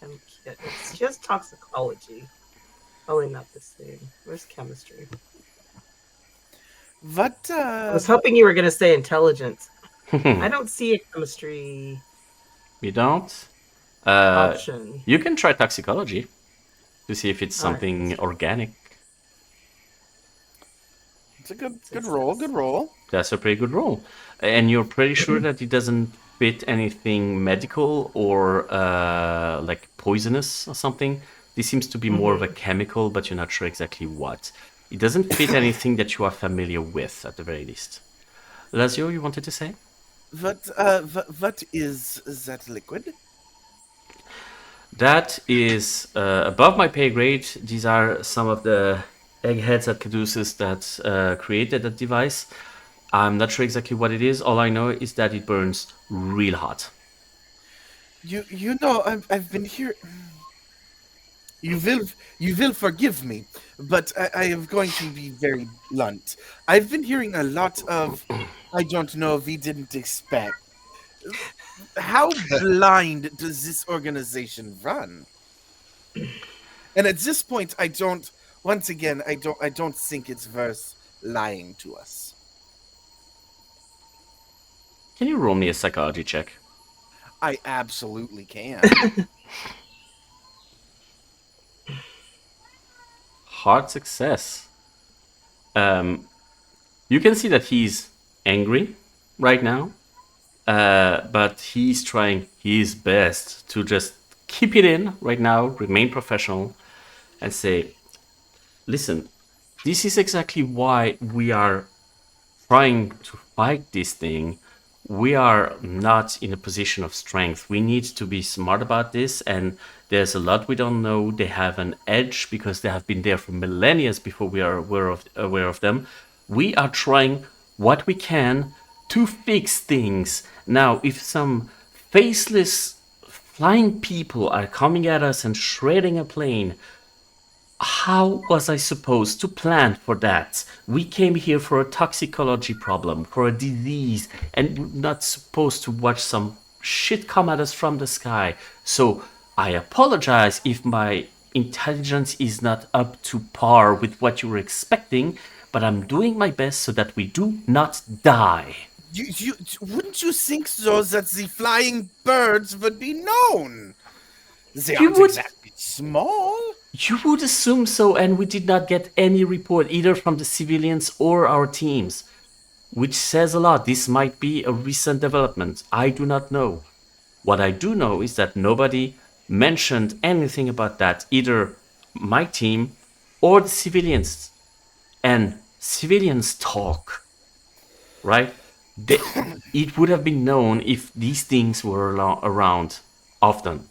chem kit. She has toxicology. Probably not the same. Where's chemistry? What? I was hoping you were going to say intelligence. I don't see a chemistry You don't? option. You can try toxicology to see if it's All right. something organic. It's a good roll. Good roll. That's a pretty good roll. And you're pretty sure that it doesn't fit anything medical or like poisonous or something. This seems to be more of a chemical, but you're not sure exactly what. It doesn't fit anything that you are familiar with, at the very least. Lazio, you wanted to say? What is that liquid? That is above my pay grade. These are some of the eggheads at Caduceus that created that device. I'm not sure exactly what it is. All I know is that it burns real hot. You know I've been here. You will forgive me, but I am going to be very blunt. I've been hearing a lot of I don't know, we didn't expect. How blind does this organization run? And at this point, I don't think it's worth lying to us. Can you roll me a psychology check? I absolutely can. Hard success. You can see that he's angry right now, but he's trying his best to just keep it in right now, remain professional, and say, listen, this is exactly why we are trying to fight this thing. We are not in a position of strength. We need to be smart about this, and there's a lot we don't know. They have an edge because they have been there for millennia before we are aware of them. We are trying what we can to fix things. Now, if some faceless flying people are coming at us and shredding a plane, how was I supposed to plan for that? We came here for a toxicology problem, for a disease, and we're not supposed to watch some shit come at us from the sky. So I apologize if my intelligence is not up to par with what you were expecting, but I'm doing my best so that we do not die. You wouldn't you think so that the flying birds would be known? They You aren't would- exactly small. You would assume so, and we did not get any report either from the civilians or our teams, which says a lot. This might be a recent development. I do not know. What I do know is that nobody mentioned anything about that, either my team or the civilians. And civilians talk, right? It would have been known if these things were around often.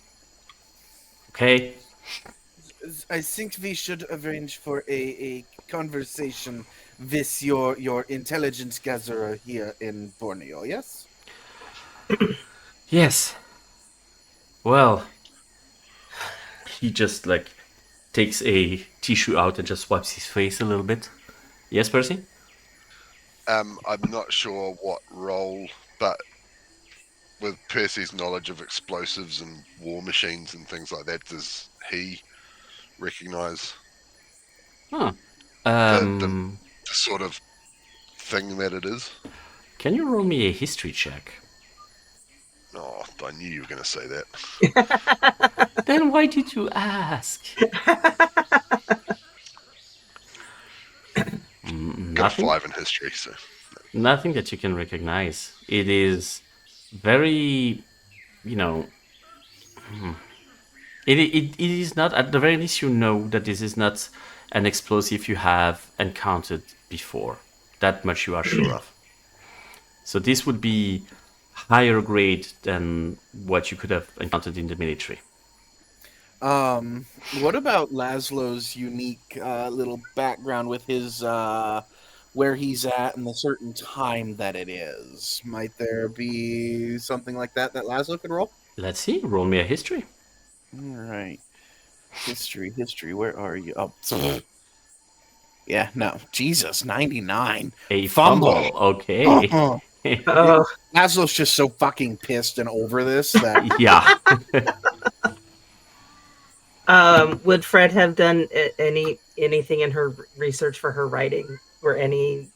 Okay? I think we should arrange for a conversation with your intelligence gatherer here in Borneo, yes? Yes. Well, he just like takes a tissue out and just wipes his face a little bit. Yes, Percy? I'm not sure what role, but with Percy's knowledge of explosives and war machines and things like that, does he recognize Huh. the sort of thing that it is? Can you roll me a history check? Oh, I knew you were going to say that. Then why did you ask? Got Nothing? 5 in history, so Nothing that you can recognize. It is very, it is not, at the very least, you know that this is not an explosive you have encountered before. That much you are sure of. So this would be higher grade than what you could have encountered in the military. What about Lazlo's unique little background with his where he's at and the certain time that it is? Might there be something like that Lazlo could roll? Let's see. Roll me a history. All right. History. Where are you? Oh, yeah, no. Jesus, 99. A Fumble. fumble. Okay. Oh, Lazlo's just so fucking pissed and over this that Yeah. would Fred have done anything in her research for her writing or any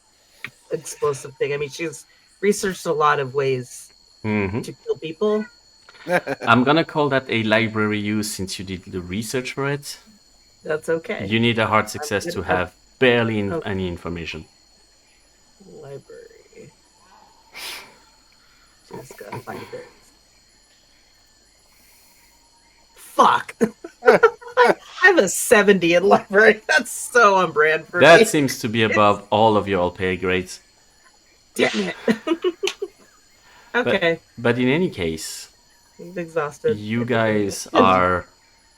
explosive thing? I mean, she's researched a lot of ways Mhm. to kill people. I'm gonna call that a library use since you did the research for it. That's okay. You need a hard success to have barely any information. Library. Just gotta find it. Fuck. I have a 70 in library. That's so on brand for me. That seems to be above all of your pay grades. Damn it. Okay. But in any case, He's exhausted. you guys are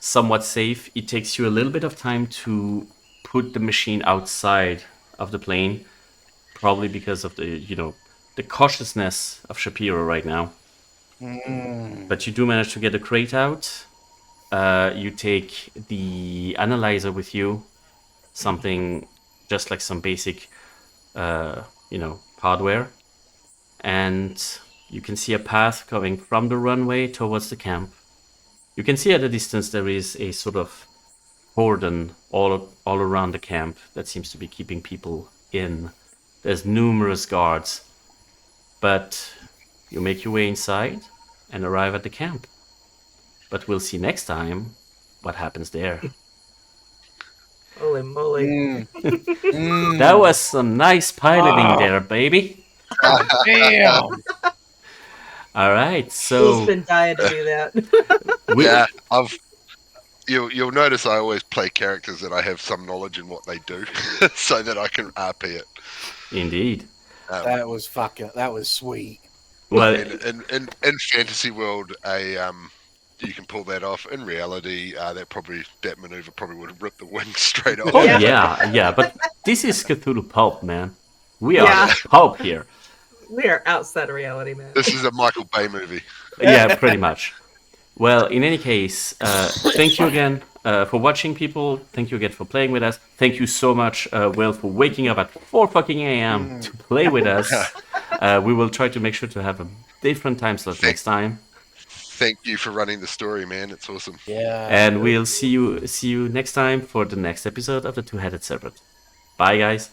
somewhat safe. It takes you a little bit of time to put the machine outside of the plane, probably because of the cautiousness of Shapiro right now. But you do manage to get the crate out. You take the analyzer with you, something just like some basic, hardware, and you can see a path going from the runway towards the camp. You can see at a distance there is a sort of cordon all around the camp that seems to be keeping people in. There's numerous guards, but you make your way inside and arrive at the camp. But we'll see next time what happens there. Holy moly. That was some nice piloting there, baby. damn. All right, He's so been dying to do that. yeah, you'll notice I always play characters that I have some knowledge in what they do, so that I can RP it. Indeed. That was sweet. Well, In fantasy world, you can pull that off. In reality, that maneuver probably would have ripped the wing straight off. oh Yeah. yeah, but this is Cthulhu Pulp, man. We are Yeah. Pulp here. We are outside of reality, man. This is a Michael Bay movie. Yeah, pretty much. Well, in any case, thank you again for watching, people. Thank you again for playing with us. Thank you so much, Will, for waking up at 4 fucking a.m. to play with us. We will try to make sure to have a different time slot next time. Thank you for running the story, man. It's awesome. Yeah. And we'll see you next time for the next episode of the Two-Headed Serpent. Bye, guys.